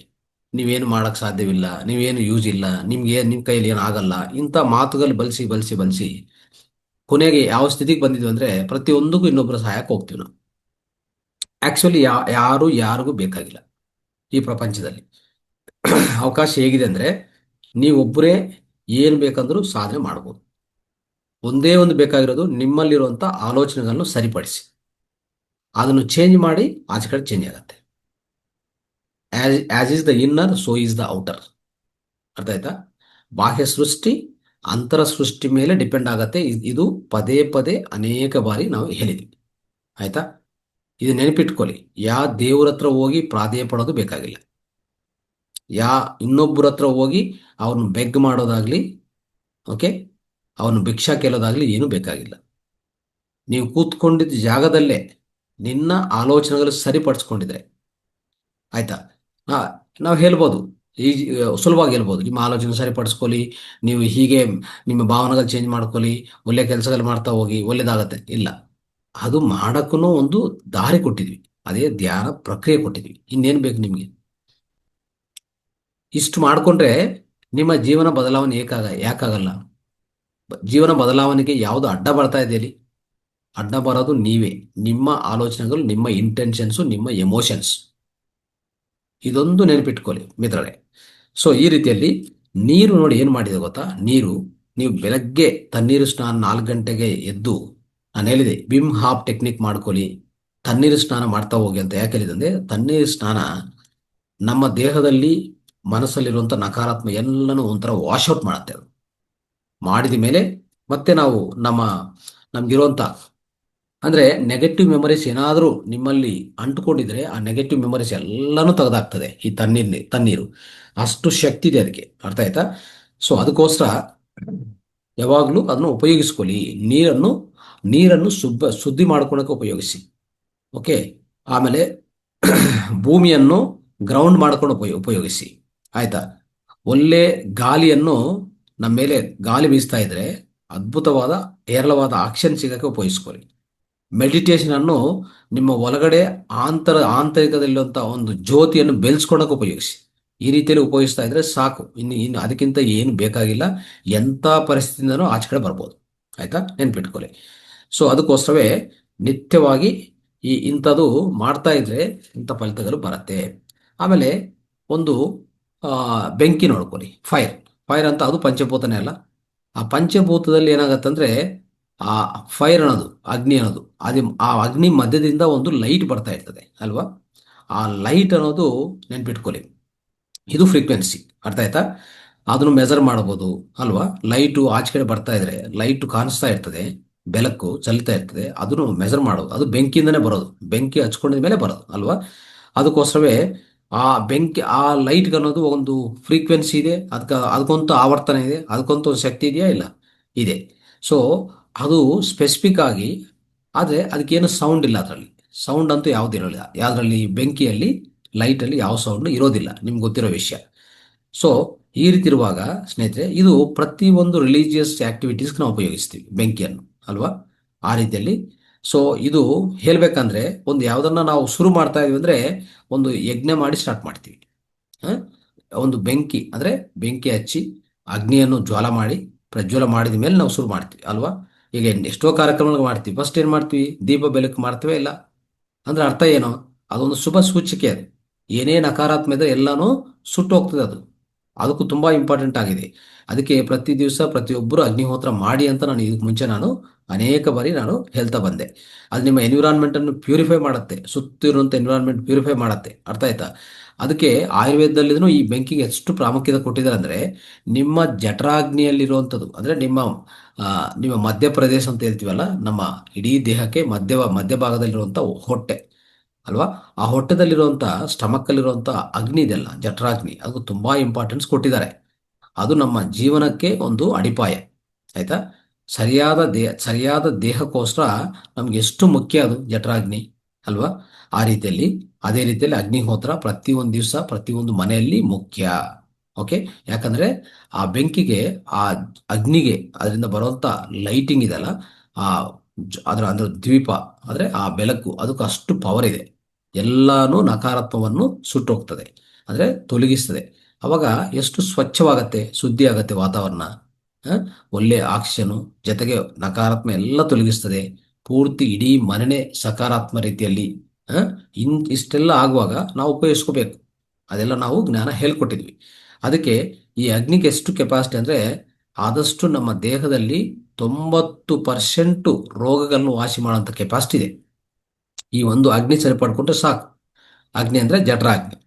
ನೀವೇನು ಮಾಡೋಕ್ಕೆ ಸಾಧ್ಯವಿಲ್ಲ, ನೀವೇನು ಯೂಸ್ ಇಲ್ಲ, ನಿಮ್ಗೆ ನಿಮ್ಮ ಕೈಯಲ್ಲಿ ಏನು ಆಗಲ್ಲ, ಇಂಥ ಮಾತುಗಳು ಬಲಿಸಿ ಬಲಿಸಿ ಬಲಿಸಿ ಕೊನೆಗೆ ಯಾವ ಸ್ಥಿತಿಗೆ ಬಂದಿದ್ವಿ ಅಂದರೆ ಪ್ರತಿಯೊಂದಕ್ಕೂ ಇನ್ನೊಬ್ಬರ ಸಹಾಯಕ್ಕೆ ಹೋಗ್ತೀವಿ ನಾವು. ಆ್ಯಕ್ಚುಲಿ ಯಾರು ಯಾರಿಗೂ ಬೇಕಾಗಿಲ್ಲ ಈ ಪ್ರಪಂಚದಲ್ಲಿ. ಅವಕಾಶ ಹೇಗಿದೆ ಅಂದರೆ ನೀವೊಬ್ಬರೇ ಏನು ಬೇಕಂದ್ರೂ ಸಾಧನೆ ಮಾಡ್ಬೋದು. ಒಂದೇ ಒಂದು ಬೇಕಾಗಿರೋದು ನಿಮ್ಮಲ್ಲಿರುವಂಥ ಆಲೋಚನೆಗಳನ್ನು ಸರಿಪಡಿಸಿ ಅದನ್ನು ಚೇಂಜ್ ಮಾಡಿ ಆಚೆ ಕಡೆ ಚೇಂಜ್ ಆಗುತ್ತೆ. As is the inner so is the outer. ಅರ್ಥ ಆಯ್ತಾ? ಬಾಹ್ಯ ಸೃಷ್ಟಿ ಅಂತರ ಸೃಷ್ಟಿ ಮೇಲೆ ಡಿಪೆಂಡ್ ಆಗತ್ತೆ. ಇದು ಪದೇ ಪದೇ ಅನೇಕ ಬಾರಿ ನಾವು ಹೇಳಿದ್ವಿ. ಆಯ್ತಾ? ಇದು ನೆನಪಿಟ್ಕೊಳ್ಳಿ. ದೇವ್ರ ಹತ್ರ ಹೋಗಿ ಪ್ರಾಧೇಯ ಪಡೋದು ಬೇಕಾಗಿಲ್ಲ. ಇನ್ನೊಬ್ಬರ ಹತ್ರ ಹೋಗಿ ಅವನು ಬೆಗ್ ಮಾಡೋದಾಗ್ಲಿ, ಓಕೆ, ಅವನು ಭಿಕ್ಷಾ ಕೇಳೋದಾಗ್ಲಿ ಏನೂ ಬೇಕಾಗಿಲ್ಲ. ನೀವು ಕೂತ್ಕೊಂಡಿದ್ದ ಜಾಗದಲ್ಲೇ ನಿನ್ನ ಆಲೋಚನೆಗಳು ಸರಿಪಡಿಸ್ಕೊಂಡಿದ್ರೆ ಆಯ್ತಾ, ನಾವು ಹೇಳ್ಬೋದು, ಈ ಸುಲಭವಾಗಿ ಹೇಳ್ಬೋದು, ನಿಮ್ಮ ಆಲೋಚನೆ ಸರಿಪಡಿಸ್ಕೊಳ್ಳಿ, ನೀವು ಹೀಗೆ ನಿಮ್ಮ ಭಾವನೆಗಳು ಚೇಂಜ್ ಮಾಡ್ಕೊಳ್ಳಿ, ಒಳ್ಳೆ ಕೆಲಸಗಳು ಮಾಡ್ತಾ ಹೋಗಿ ಒಳ್ಳೇದಾಗತ್ತೆ. ಇಲ್ಲ, ಅದು ಮಾಡೋಕ್ಕೂ ಒಂದು ದಾರಿ ಕೊಟ್ಟಿದ್ವಿ, ಅದೇ ಧ್ಯಾನ ಪ್ರಕ್ರಿಯೆ ಕೊಟ್ಟಿದ್ವಿ. ಇನ್ನೇನು ಬೇಕು ನಿಮಗೆ? ಇಷ್ಟು ಮಾಡಿಕೊಂಡ್ರೆ ನಿಮ್ಮ ಜೀವನ ಬದಲಾವಣೆ ಯಾಕಾಗಲ್ಲ? ಜೀವನ ಬದಲಾವಣೆಗೆ ಯಾವುದು ಅಡ್ಡ ಬರ್ತಾ ಇದೆಯಲ್ಲಿ? ಅಡ್ಡ ಬರೋದು ನೀವೇ, ನಿಮ್ಮ ಆಲೋಚನೆಗಳು, ನಿಮ್ಮ ಇಂಟೆನ್ಷನ್ಸು, ನಿಮ್ಮ ಎಮೋಷನ್ಸ್. ಇದೊಂದು ನೆನಪಿಟ್ಕೊಳ್ಳಿ ಮಿತ್ರರೇ. ಸೊ ಈ ರೀತಿಯಲ್ಲಿ ನೀರು ನೋಡಿ ಏನು ಮಾಡಿದೆ ಗೊತ್ತಾ? ನೀರು, ನೀವು ಬೆಳಗ್ಗೆ ತಣ್ಣೀರು ಸ್ನಾನ 4 ಗಂಟೆಗೆ ಎದ್ದು, ನಾನು ಹೇಳಿದೆ ವಿಮ್ ಹಾಪ್ ಟೆಕ್ನಿಕ್ ಮಾಡ್ಕೊಳ್ಳಿ, ತಣ್ಣೀರು ಸ್ನಾನ ಮಾಡ್ತಾ ಹೋಗಿ ಅಂತ. ಯಾಕೆ ಹೇಳಿದಂದ್ರೆ ತಣ್ಣೀರು ಸ್ನಾನ ನಮ್ಮ ದೇಹದಲ್ಲಿ ಮನಸ್ಸಲ್ಲಿರುವಂಥ ನಕಾರಾತ್ಮಕ ಎಲ್ಲನೂ ಒಂಥರ ವಾಶ್ಔಟ್ ಮಾಡುತ್ತೆ. ಅದು ಮಾಡಿದ ಮೇಲೆ ಮತ್ತೆ ನಾವು ನಮಗಿರುವಂಥ ಅಂದರೆ ನೆಗೆಟಿವ್ ಮೆಮೊರೀಸ್ ಏನಾದರೂ ನಿಮ್ಮಲ್ಲಿ ಅಂಟುಕೊಂಡಿದ್ರೆ ಆ ನೆಗೆಟಿವ್ ಮೆಮೊರೀಸ್ ಎಲ್ಲನೂ ತೆಗೆದಾಗ್ತದೆ ಈ ತಣ್ಣೀರು. ಅಷ್ಟು ಶಕ್ತಿ ಇದೆ ಅದಕ್ಕೆ. ಅರ್ಥ ಆಯ್ತಾ? ಸೊ ಅದಕ್ಕೋಸ್ಕರ ಯಾವಾಗಲೂ ಅದನ್ನು ಉಪಯೋಗಿಸ್ಕೊಳ್ಳಿ. ನೀರನ್ನು ಶುದ್ಧಿ ಮಾಡ್ಕೊಳಕ್ಕೆ ಉಪಯೋಗಿಸಿ. ಓಕೆ. ಆಮೇಲೆ ಭೂಮಿಯನ್ನು ಗ್ರೌಂಡ್ ಮಾಡ್ಕೊಂಡು ಉಪಯೋಗಿಸಿ. ಆಯ್ತಾ? ಒಳ್ಳೆ ಗಾಳಿಯನ್ನು ನಮ್ಮ ಮೇಲೆ ಗಾಳಿ ಬೀಸ್ತಾ ಇದ್ರೆ ಅದ್ಭುತವಾದ ಹೇರಳವಾದ ಆಕ್ಷನ್ ಸಿಗಕ್ಕೆ ಉಪಯೋಗಿಸ್ಕೊಳ್ಳಿ. ಮೆಡಿಟೇಷನ್ ಅನ್ನು ನಿಮ್ಮ ಒಳಗಡೆ ಆಂತರಿಕದಲ್ಲಿರುವಂಥ ಒಂದು ಜ್ಯೋತಿಯನ್ನು ಬೆಳೆಸ್ಕೊಳಕ್ಕೆ ಉಪಯೋಗಿಸಿ. ಈ ರೀತಿಯಲ್ಲಿ ಉಪಯೋಗಿಸ್ತಾ ಇದ್ರೆ ಸಾಕು. ಇನ್ನು ಅದಕ್ಕಿಂತ ಏನು ಬೇಕಾಗಿಲ್ಲ. ಎಂಥ ಪರಿಸ್ಥಿತಿಯಿಂದನೂ ಆಚೆ ಕಡೆ ಬರ್ಬೋದು. ಆಯ್ತಾ? ನೆನ್ಪಿಟ್ಕೊಳ್ಳಿ. ಸೊ ಅದಕ್ಕೋಸ್ಕರವೇ ನಿತ್ಯವಾಗಿ ಇಂಥದ್ದು ಮಾಡ್ತಾ ಇದ್ರೆ ಇಂಥ ಫಲಿತಗಳು ಬರುತ್ತೆ. ಆಮೇಲೆ ಒಂದು ಬೆಂಕಿ ನೋಡ್ಕೊಳ್ಳಿ. ಫೈರ್ ಅಂತ, ಅದು ಪಂಚಭೂತನೇ ಅಲ್ಲ. ಆ ಪಂಚಭೂತದಲ್ಲಿ ಏನಾಗತ್ತಂದ್ರೆ ಆ ಫೈರ್ ಅನ್ನೋದು, ಅಗ್ನಿ ಅನ್ನೋದು, ಆ ಅಗ್ನಿ ಮಧ್ಯದಿಂದ ಒಂದು ಲೈಟ್ ಬರ್ತಾ ಇರ್ತದೆ ಅಲ್ವಾ? ಆ ಲೈಟ್ ಅನ್ನೋದು ನೆನ್ಪಿಟ್ಕೊಳ್ಳಿ, ಇದು ಫ್ರೀಕ್ವೆನ್ಸಿ. ಅರ್ಥ ಆಯ್ತಾ? ಅದನ್ನು ಮೆಜರ್ ಮಾಡ್ಬೋದು ಅಲ್ವಾ? ಲೈಟು ಆಚೆ ಕಡೆ ಬರ್ತಾ ಇದ್ರೆ ಲೈಟು ಕಾಣಿಸ್ತಾ ಇರ್ತದೆ, ಬೆಳಕು ಚಲಿತಾ ಇರ್ತದೆ, ಅದನ್ನು ಮೆಜರ್ ಮಾಡೋದು. ಅದು ಬೆಂಕಿಯಿಂದನೇ ಬರೋದು, ಬೆಂಕಿ ಹಚ್ಕೊಂಡಿದ ಮೇಲೆ ಬರೋದು ಅಲ್ವಾ? ಅದಕ್ಕೋಸ್ಕರವೇ ಆ ಲೈಟ್ಗೆ ಅನ್ನೋದು ಒಂದು ಫ್ರೀಕ್ವೆನ್ಸಿ ಇದೆ, ಅದಕ್ಕೊಂತ ಆವರ್ತನ ಇದೆ, ಅದಕ್ಕೊಂತ ಒಂದು ಶಕ್ತಿ ಇದೆಯಾ? ಇಲ್ಲ, ಇದೆ. ಸೊ ಅದು ಸ್ಪೆಸಿಫಿಕ್ ಆಗಿ, ಆದರೆ ಅದಕ್ಕೇನು ಸೌಂಡ್ ಇಲ್ಲ. ಅದರಲ್ಲಿ ಸೌಂಡ್ ಅಂತೂ ಯಾವುದು ಇರೋಲ್ಲ. ಯಾವುದರಲ್ಲಿ? ಬೆಂಕಿಯಲ್ಲಿ, ಲೈಟಲ್ಲಿ ಯಾವ ಸೌಂಡ್ ಇರೋದಿಲ್ಲ, ನಿಮ್ಗೆ ಗೊತ್ತಿರೋ ವಿಷಯ. ಸೊ ಈ ರೀತಿ ಇರುವಾಗ ಸ್ನೇಹಿತರೆ, ಇದು ಪ್ರತಿಯೊಂದು ರಿಲಿಜಿಯಸ್ ಆಕ್ಟಿವಿಟೀಸ್ಗೆ ನಾವು ಉಪಯೋಗಿಸ್ತೀವಿ ಬೆಂಕಿಯನ್ನು ಅಲ್ವಾ? ಆ ರೀತಿಯಲ್ಲಿ. ಸೊ ಇದು ಹೇಳ್ಬೇಕಂದ್ರೆ ಒಂದು ಯಾವುದನ್ನ ನಾವು ಶುರು ಮಾಡ್ತಾ ಇದೀವಿ ಅಂದರೆ ಒಂದು ಯಜ್ಞ ಮಾಡಿ ಸ್ಟಾರ್ಟ್ ಮಾಡ್ತೀವಿ. ಒಂದು ಬೆಂಕಿ ಅಂದರೆ ಬೆಂಕಿ ಹಚ್ಚಿ ಅಗ್ನಿಯನ್ನು ಪ್ರಜ್ವಲ ಮಾಡಿದ ಮೇಲೆ ನಾವು ಶುರು ಮಾಡ್ತೀವಿ ಅಲ್ವಾ? ಈಗ ಎಷ್ಟೋ ಕಾರ್ಯಕ್ರಮಗಳು ಮಾಡ್ತೀವಿ. ಫಸ್ಟ್ ಏನು ಮಾಡ್ತೀವಿ? ದೀಪ ಬೆಳಕು ಮಾಡ್ತೀವಿ ಇಲ್ಲ ಅಂದ್ರೆ ಅರ್ಥ ಏನು? ಅದೊಂದು ಶುಭ ಸೂಚಿಕೆ. ಅದು ಏನೇ ನಕಾರಾತ್ಮಕ ಎಲ್ಲನೂ ಸುಟ್ಟು ಹೋಗ್ತದೆ. ಅದಕ್ಕೂ ತುಂಬ ಇಂಪಾರ್ಟೆಂಟ್ ಆಗಿದೆ. ಅದಕ್ಕೆ ಪ್ರತಿ ದಿವಸ ಪ್ರತಿಯೊಬ್ಬರು ಅಗ್ನಿಹೋತ್ರ ಮಾಡಿ ಅಂತ ಇದಕ್ಕೆ ಮುಂಚೆ ಅನೇಕ ಬಾರಿ ಹೇಳ್ತಾ ಬಂದೆ. ಅದು ನಿಮ್ಮ ಎನ್ವಿರಾನ್ಮೆಂಟನ್ನು ಪ್ಯೂರಿಫೈ ಮಾಡುತ್ತೆ, ಸುತ್ತಿರುವಂಥ ಎನ್ವಿರಾನ್ಮೆಂಟ್ ಪ್ಯೂರಿಫೈ ಮಾಡುತ್ತೆ. ಅರ್ಥ ಆಯ್ತಾ? ಅದಕ್ಕೆ ಆಯುರ್ವೇದದಲ್ಲಿನೂ ಈ ಬೆಂಕಿಗೆ ಎಷ್ಟು ಪ್ರಾಮುಖ್ಯತೆ ಕೊಟ್ಟಿದ್ದಾರೆ ಅಂದರೆ, ನಿಮ್ಮ ಜಠರಾಗ್ನಿಯಲ್ಲಿರುವಂಥದ್ದು ಅಂದರೆ ನಿಮ್ಮ ಮಧ್ಯಪ್ರದೇಶ ಅಂತ ಹೇಳ್ತೀವಲ್ಲ, ನಮ್ಮ ಇಡೀ ದೇಹಕ್ಕೆ ಮಧ್ಯಭಾಗದಲ್ಲಿರುವಂಥ ಹೊಟ್ಟೆ, ಅಲ್ವಾ? ಆ ಹೊಟ್ಟೆದಲ್ಲಿರುವಂಥ ಸ್ಟಮಕ್ಕಲ್ಲಿರುವಂಥ ಅಗ್ನಿ ಇದೆಯಲ್ಲ, ಜಠರಾಗ್ನಿ, ಅದು ತುಂಬ ಇಂಪಾರ್ಟೆನ್ಸ್ ಕೊಟ್ಟಿದ್ದಾರೆ. ಅದು ನಮ್ಮ ಜೀವನಕ್ಕೆ ಒಂದು ಅಡಿಪಾಯ. ಆಯ್ತಾ? ಸರಿಯಾದ ದೇಹಕ್ಕೋಸ್ಕರ ನಮ್ಗೆ ಎಷ್ಟು ಮುಖ್ಯ ಅದು ಜಠರಾಗ್ನಿ, ಅಲ್ವಾ? ಆ ರೀತಿಯಲ್ಲಿ ಅದೇ ರೀತಿಯಲ್ಲಿ ಅಗ್ನಿಹೋತ್ರ ಪ್ರತಿಯೊಂದು ದಿವಸ ಪ್ರತಿಯೊಂದು ಮನೆಯಲ್ಲಿ ಮುಖ್ಯ. ಓಕೆ? ಯಾಕಂದ್ರೆ ಆ ಬೆಂಕಿಗೆ, ಆ ಅಗ್ನಿಗೆ ಅದರಿಂದ ಬರುವಂತ ಲೈಟಿಂಗ್ ಇದೆಲ್ಲ, ಆ ಅದರ ದ್ವೀಪ, ಅಂದ್ರೆ ಆ ಬೆಳಕು, ಅದಕ್ಕೆ ಅಷ್ಟು ಪವರ್ ಇದೆ. ಎಲ್ಲಾನು ನಕಾರಾತ್ಮವನ್ನು ಸುಟ್ಟೋಗ್ತದೆ, ಅಂದ್ರೆ ತೊಲಗಿಸ್ತದೆ. ಅವಾಗ ಎಷ್ಟು ಸ್ವಚ್ಛವಾಗತ್ತೆ, ಶುದ್ಧಿ ಆಗತ್ತೆ ವಾತಾವರಣ. ಆ, ಒಳ್ಳೆ ಆಕ್ಸಿಜನು ಜೊತೆಗೆ ನಕಾರಾತ್ಮ ಎಲ್ಲ ತೊಲಗಿಸ್ತದೆ. ಪೂರ್ತಿ ಇಡೀ ಮನೆನೇ ಸಕಾರಾತ್ಮಕ ರೀತಿಯಲ್ಲಿ ಆ, ಇಷ್ಟೆಲ್ಲ ಆಗುವಾಗ ನಾವು ಉಪಯೋಗಿಸ್ಕೋಬೇಕು. ಅದೆಲ್ಲ ನಾವು ಜ್ಞಾನ ಹೇಳ್ಕೊಟ್ಟಿದ್ವಿ. ಅದಕ್ಕೆ ಈ ಅಗ್ನಿಗೆ ಎಷ್ಟು ಕೆಪಾಸಿಟಿ ಅಂದ್ರೆ, ಆದಷ್ಟು ನಮ್ಮ ದೇಹದಲ್ಲಿ 90% ರೋಗಗಳನ್ನು ವಾಸಿ ಮಾಡುವಂಥ ಕೆಪಾಸಿಟಿ ಇದೆ. ಈ ಒಂದು ಅಗ್ನಿ ಸರಿಪಡ್ಕೊಂಡ್ರೆ ಸಾಕು. ಅಗ್ನಿ ಅಂದ್ರೆ ಜಠರಾಗ್ನಿ.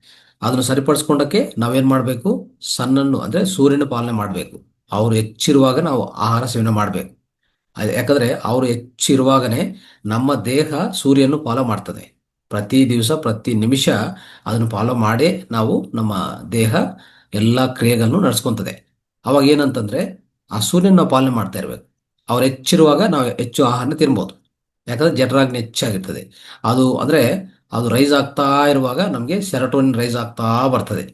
ಅದನ್ನು ಸರಿಪಡಿಸ್ಕೊಂಡಕ್ಕೆ ನಾವೇನ್ ಮಾಡಬೇಕು? ಸನ್ನನ್ನು ಅಂದ್ರೆ ಸೂರ್ಯನ ಪಾಲನೆ ಮಾಡಬೇಕು. ಅವರು ಹೆಚ್ಚಿರುವಾಗ ನಾವು ಆಹಾರ ಸೇವನೆ ಮಾಡಬೇಕು. ಯಾಕಂದ್ರೆ ಅವರು ಹೆಚ್ಚಿರುವಾಗನೇ ನಮ್ಮ ದೇಹ ಸೂರ್ಯನು ಫಾಲೋ ಮಾಡ್ತದೆ. ಪ್ರತಿ ದಿವಸ ಪ್ರತಿ ನಿಮಿಷ ಅದನ್ನು ಫಾಲೋ ಮಾಡೇ ನಾವು ನಮ್ಮ ದೇಹ ಎಲ್ಲ ಕ್ರಿಯೆಗಳನ್ನು ನಡೆಸ್ಕೊಂತದೆ. ಅವಾಗ ಏನಂತಂದ್ರೆ ಆ ಸೂರ್ಯನ ನಾವು ಪಾಲನೆ ಮಾಡ್ತಾ ಇರ್ಬೇಕು. ಅವ್ರು ಹೆಚ್ಚಿರುವಾಗ ನಾವು ಹೆಚ್ಚು ಆಹಾರನ ತಿನ್ಬೋದು. ಯಾಕಂದ್ರೆ ಜಠರಾಗ್ನಿ ಹೆಚ್ಚಾಗಿರ್ತದೆ. ಅದು ಅಂದ್ರೆ ಅದು ರೈಸ್ ಆಗ್ತಾ ಇರುವಾಗ ನಮಗೆ ಸೆರೋಟೋನಿನ್ ರೈಸ್ ಆಗ್ತಾ ಬರ್ತದೆ.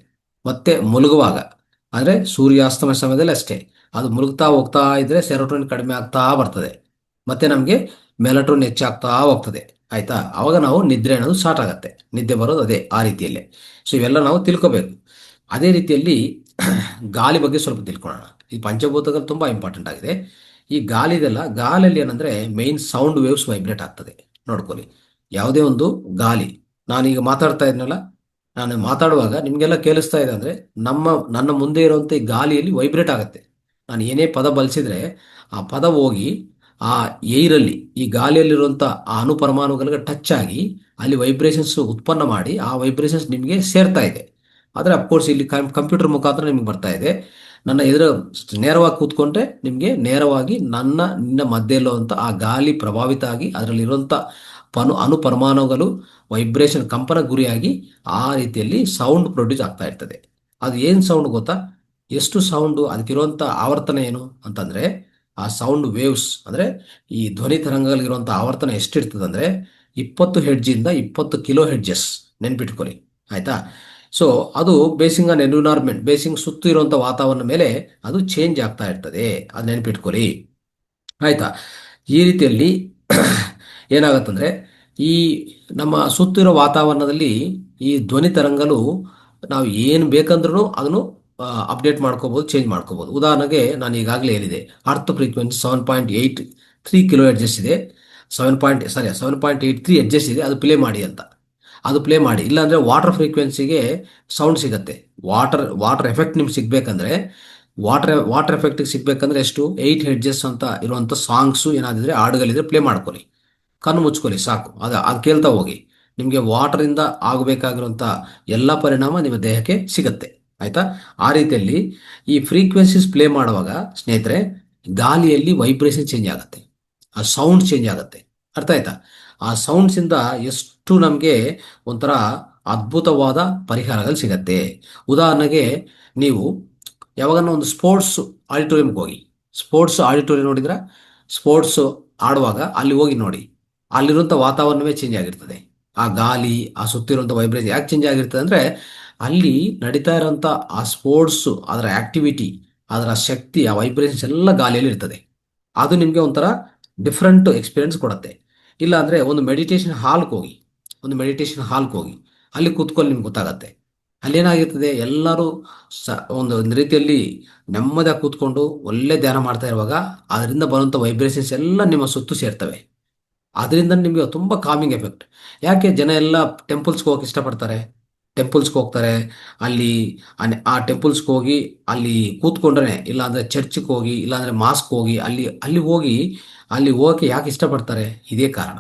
ಮತ್ತೆ ಮುಳುಗುವಾಗ, ಅಂದ್ರೆ ಸೂರ್ಯಾಸ್ತಮಯ ಸಮಯದಲ್ಲಿ ಅಷ್ಟೇ, ಅದು ಮುಳುಗ್ತಾ ಹೋಗ್ತಾ ಇದ್ರೆ ಸೆರೋಟೋನಿನ್ ಕಡಿಮೆ ಆಗ್ತಾ ಬರ್ತದೆ. ಮತ್ತೆ ನಮಗೆ ಮೆಲಟೋನಿನ್ ಹೆಚ್ಚಾಗ್ತಾ ಹೋಗ್ತದೆ. ಆಯ್ತಾ? ಅವಾಗ ನಾವು ನಿದ್ರೆ ಅನ್ನೋದು ಸ್ಟಾರ್ಟ್ ಆಗತ್ತೆ. ನಿದ್ದೆ ಬರೋದು ಅದೇ ಆ ರೀತಿಯಲ್ಲೇ. ಸೊ ಇವೆಲ್ಲ ನಾವು ತಿಳ್ಕೊಬೇಕು. ಅದೇ ರೀತಿಯಲ್ಲಿ ಗಾಳಿ ಬಗ್ಗೆ ಸ್ವಲ್ಪ ತಿಳ್ಕೊಳ್ಳೋಣ. ಈ ಪಂಚಭೂತಗಳು ತುಂಬಾ ಇಂಪಾರ್ಟೆಂಟ್ ಆಗಿದೆ. ಈ ಗಾಳಿ ಇದೆಲ್ಲ, ಗಾಳಿಯಲ್ಲಿ ಏನಂದ್ರೆ ಮೇನ್ ಸೌಂಡ್ ವೇವ್ಸ್ ವೈಬ್ರೇಟ್ ಆಗ್ತದೆ. ನೋಡ್ಕೊಳ್ಳಿ, ಯಾವುದೇ ಒಂದು ಗಾಳಿ, ನಾನೀಗ ಮಾತಾಡ್ತಾ ಇದ್ನಲ್ಲ, ನಾನು ಮಾತಾಡುವಾಗ ನಿಮ್ಗೆಲ್ಲ ಕೇಳಿಸ್ತಾ ಇದೆ ಅಂದ್ರೆ ನನ್ನ ಮುಂದೆ ಇರುವಂತ ಈ ಗಾಳಿಯಲ್ಲಿ ವೈಬ್ರೇಟ್ ಆಗುತ್ತೆ. ನಾನು ಏನೇ ಪದ ಬಳಸಿದ್ರೆ ಆ ಪದ ಹೋಗಿ ಆ ಏರಲ್ಲಿ, ಈ ಗಾಳಿಯಲ್ಲಿರುವಂತ ಆ ಅಣುಪರಮಾಣುಗಳಿಗೆ ಟಚ್ ಆಗಿ ಅಲ್ಲಿ ವೈಬ್ರೇಷನ್ಸ್ ಉತ್ಪನ್ನ ಮಾಡಿ ಆ ವೈಬ್ರೇಷನ್ಸ್ ನಿಮಗೆ ಸೇರ್ತಾ ಇದೆ. ಆದರೆ ಅಫ್ಕೋರ್ಸ್ ಇಲ್ಲಿ ಕಂಪ್ಯೂಟರ್ ಮುಖಾಂತರ ನಿಮ್ಗೆ ಬರ್ತಾ ಇದೆ. ನನ್ನ ಎದುರು ನೇರವಾಗಿ ಕೂತ್ಕೊಂಡ್ರೆ ನಿಮಗೆ ನೇರವಾಗಿ ನಿನ್ನ ಮಧ್ಯೆ ಇರುವಂತ ಆ ಗಾಳಿ ಪ್ರಭಾವಿತ ಆಗಿ ಅದರಲ್ಲಿರುವಂತ ಅಣುಪರಮಾಣುಗಳು ವೈಬ್ರೇಷನ್ ಕಂಪನ ಗುರಿಯಾಗಿ ಆ ರೀತಿಯಲ್ಲಿ ಸೌಂಡ್ ಪ್ರೊಡ್ಯೂಸ್ ಆಗ್ತಾ ಇರ್ತದೆ. ಅದು ಏನ್ ಸೌಂಡ್ ಗೊತ್ತಾ? ಎಷ್ಟು ಸೌಂಡು, ಅದಕ್ಕಿರುವಂತ ಆವರ್ತನ ಏನು ಅಂತಂದ್ರೆ, ಆ ಸೌಂಡ್ ವೇವ್ಸ್ ಅಂದ್ರೆ ಈ ಧ್ವನಿ ತರಂಗಗಳಿರುವಂತ ಆವರ್ತನ ಎಷ್ಟಿರ್ತದೆ ಅಂದ್ರೆ 20 ಹೆಡ್ಜಿಂದ 20 ಕಿಲೋ ಹೆಡ್ಜಸ್. ನೆನ್ಪಿಟ್ಕೊಳ್ಳಿ. ಆಯ್ತಾ? ಸೊ ಅದು ಬೇಸಿಂಗ್ ಆನ್ ಎನ್ವಿರಾನ್ಮೆಂಟ್, ಬೇಸಿಂಗ್ ಸುತ್ತು ಇರುವಂತ ವಾತಾವರಣ ಮೇಲೆ ಅದು ಚೇಂಜ್ ಆಗ್ತಾ ಇರ್ತದೆ. ಅದು ನೆನ್ಪಿಟ್ಕೊಳ್ಳಿ. ಆಯ್ತಾ? ಈ ರೀತಿಯಲ್ಲಿ ಏನಾಗತ್ತಂದ್ರೆ, ಈ ನಮ್ಮ ಸುತ್ತಿರೋ ವಾತಾವರಣದಲ್ಲಿ ಈ ಧ್ವನಿ ತರಂಗಗಳು ನಾವು ಏನು ಬೇಕಂದ್ರೂ ಅದನ್ನು ಅಪ್ಡೇಟ್ ಮಾಡ್ಕೋಬಹುದು, ಚೇಂಜ್ ಮಾಡ್ಕೋಬಹುದು. ಉದಾಹರಣೆಗೆ ನಾನು ಈಗಾಗಲೇ ಹೇಳಿದೆ, ಅರ್ತ್ ಫ್ರೀಕ್ವೆನ್ಸಿ 7.83 ಕಿಲೋ ಹೆಡ್ಜಸ್ ಇದೆ. 7.83 ಹೆಡ್ಜಸ್ ಇದೆ, ಅದು ಪ್ಲೇ ಮಾಡಿ ಅಂತ. ಅದು ಪ್ಲೇ ಮಾಡಿ. ಇಲ್ಲಾಂದ್ರೆ ವಾಟರ್ ಫ್ರೀಕ್ವೆನ್ಸಿಗೆ ಸೌಂಡ್ ಸಿಗತ್ತೆ. ವಾಟರ್ ಎಫೆಕ್ಟ್ ನಿಮ್ಗೆ ಸಿಗ್ಬೇಕಂದ್ರೆ, ವಾಟರ್ ಎಫೆಕ್ಟ್ ಸಿಗ್ಬೇಕಂದ್ರೆ ಎಷ್ಟು 8 ಹೆಡ್ಜಸ್ ಅಂತ ಇರುವಂತ ಸಾಂಗ್ಸ್ ಏನಾದಿದ್ರೆ, ಹಾಡುಗಳಿದ್ರೆ ಪ್ಲೇ ಮಾಡ್ಕೊಳ್ಳಿ. ಕಣ್ಣು ಮುಚ್ಕೊಳ್ಳಿ ಸಾಕು. ಅದು ಕೇಳ್ತಾ ಹೋಗಿ. ನಿಮಗೆ ವಾಟರ್ ಇಂದ ಆಗಬೇಕಾಗಿರುವಂತ ಎಲ್ಲ ಪರಿಣಾಮ ನಿಮ್ಮ ದೇಹಕ್ಕೆ ಸಿಗತ್ತೆ. ಆಯ್ತಾ? ಆ ರೀತಿಯಲ್ಲಿ ಈ ಫ್ರೀಕ್ವೆನ್ಸೀಸ್ ಪ್ಲೇ ಮಾಡುವಾಗ ಸ್ನೇಹಿತರೆ, ಗಾಳಿಯಲ್ಲಿ ವೈಬ್ರೇಷನ್ ಚೇಂಜ್ ಆಗುತ್ತೆ, ಆ ಸೌಂಡ್ ಚೇಂಜ್ ಆಗುತ್ತೆ. ಅರ್ಥ ಆಯ್ತಾ? ಆ ಸೌಂಡ್ಸ್ ಇಂದ ಎಷ್ಟು ನಮಗೆ ಒಂಥರ ಅದ್ಭುತವಾದ ಪರಿಹಾರಗಳು ಸಿಗತ್ತೆ. ಉದಾಹರಣೆಗೆ, ನೀವು ಯಾವಾಗನ್ನ ಒಂದು ಸ್ಪೋರ್ಟ್ಸ್ ಆಡಿಟೋರಿಯಂಗೆ ಹೋಗಿ, ಸ್ಪೋರ್ಟ್ಸ್ ಆಡಿಟೋರಿಯಂ ನೋಡಿದ್ರ, ಸ್ಪೋರ್ಟ್ಸ್ ಆಡುವಾಗ ಅಲ್ಲಿ ಹೋಗಿ ನೋಡಿ, ಅಲ್ಲಿರುವಂಥ ವಾತಾವರಣವೇ ಚೇಂಜ್ ಆಗಿರ್ತದೆ. ಆ ಗಾಳಿ, ಆ ಸುತ್ತಿರುವಂಥ ವೈಬ್ರೇಷನ್ ಯಾಕೆ ಚೇಂಜ್ ಆಗಿರ್ತದೆ ಅಂದ್ರೆ, ಅಲ್ಲಿ ನಡೀತಾ ಇರೋಂಥ ಆ ಸ್ಪೋರ್ಟ್ಸ್, ಅದರ ಆಕ್ಟಿವಿಟಿ, ಅದರ ಶಕ್ತಿ, ಆ ವೈಬ್ರೇಷನ್ಸ್ ಎಲ್ಲ ಗಾಳಿಯಲ್ಲಿ ಇರ್ತದೆ. ಅದು ನಿಮಗೆ ಒಂಥರ ಡಿಫ್ರೆಂಟ್ ಎಕ್ಸ್ಪೀರಿಯನ್ಸ್ ಕೊಡುತ್ತೆ. ಇಲ್ಲ ಅಂದ್ರೆ ಒಂದು ಮೆಡಿಟೇಷನ್ ಹಾಲ್ಗೆ ಹೋಗಿ ಅಲ್ಲಿ ಕೂತ್ಕೊಂಡು ನಿಮ್ಗೆ ಗೊತ್ತಾಗತ್ತೆ. ಅಲ್ಲೇನಾಗಿರ್ತದೆ, ಎಲ್ಲರೂ ಒಂದು ರೀತಿಯಲ್ಲಿ ನೆಮ್ಮದಿಯಾಗಿ ಕೂತ್ಕೊಂಡು ಒಳ್ಳೆ ಧ್ಯಾನ ಮಾಡ್ತಾ ಇರುವಾಗ ಅದರಿಂದ ಬರುವಂಥ ವೈಬ್ರೇಷನ್ಸ್ ಎಲ್ಲ ನಿಮ್ಮ ಸುತ್ತು ಸೇರ್ತವೆ. ಅದರಿಂದ ನಿಮಗೆ ತುಂಬಾ ಕಾಮಿಂಗ್ ಎಫೆಕ್ಟ್. ಯಾಕೆ ಜನ ಎಲ್ಲ ಟೆಂಪಲ್ಸ್ಗೆ ಹೋಗಕ್ಕೆ ಇಷ್ಟಪಡ್ತಾರೆ? ಟೆಂಪಲ್ಸ್ಗೆ ಹೋಗ್ತಾರೆ. ಅಲ್ಲಿ ಆ ಟೆಂಪಲ್ಸ್ಗೆ ಹೋಗಿ ಅಲ್ಲಿ ಕೂತ್ಕೊಂಡ್ರೆ, ಇಲ್ಲಾಂದ್ರೆ ಚರ್ಚ್ಗೆ ಹೋಗಿ, ಇಲ್ಲಾಂದ್ರೆ ಮಾಸ್ಕ್ ಹೋಗಿ, ಅಲ್ಲಿ ಹೋಗಕ್ಕೆ ಯಾಕೆ ಇಷ್ಟಪಡ್ತಾರೆ? ಇದೇ ಕಾರಣ.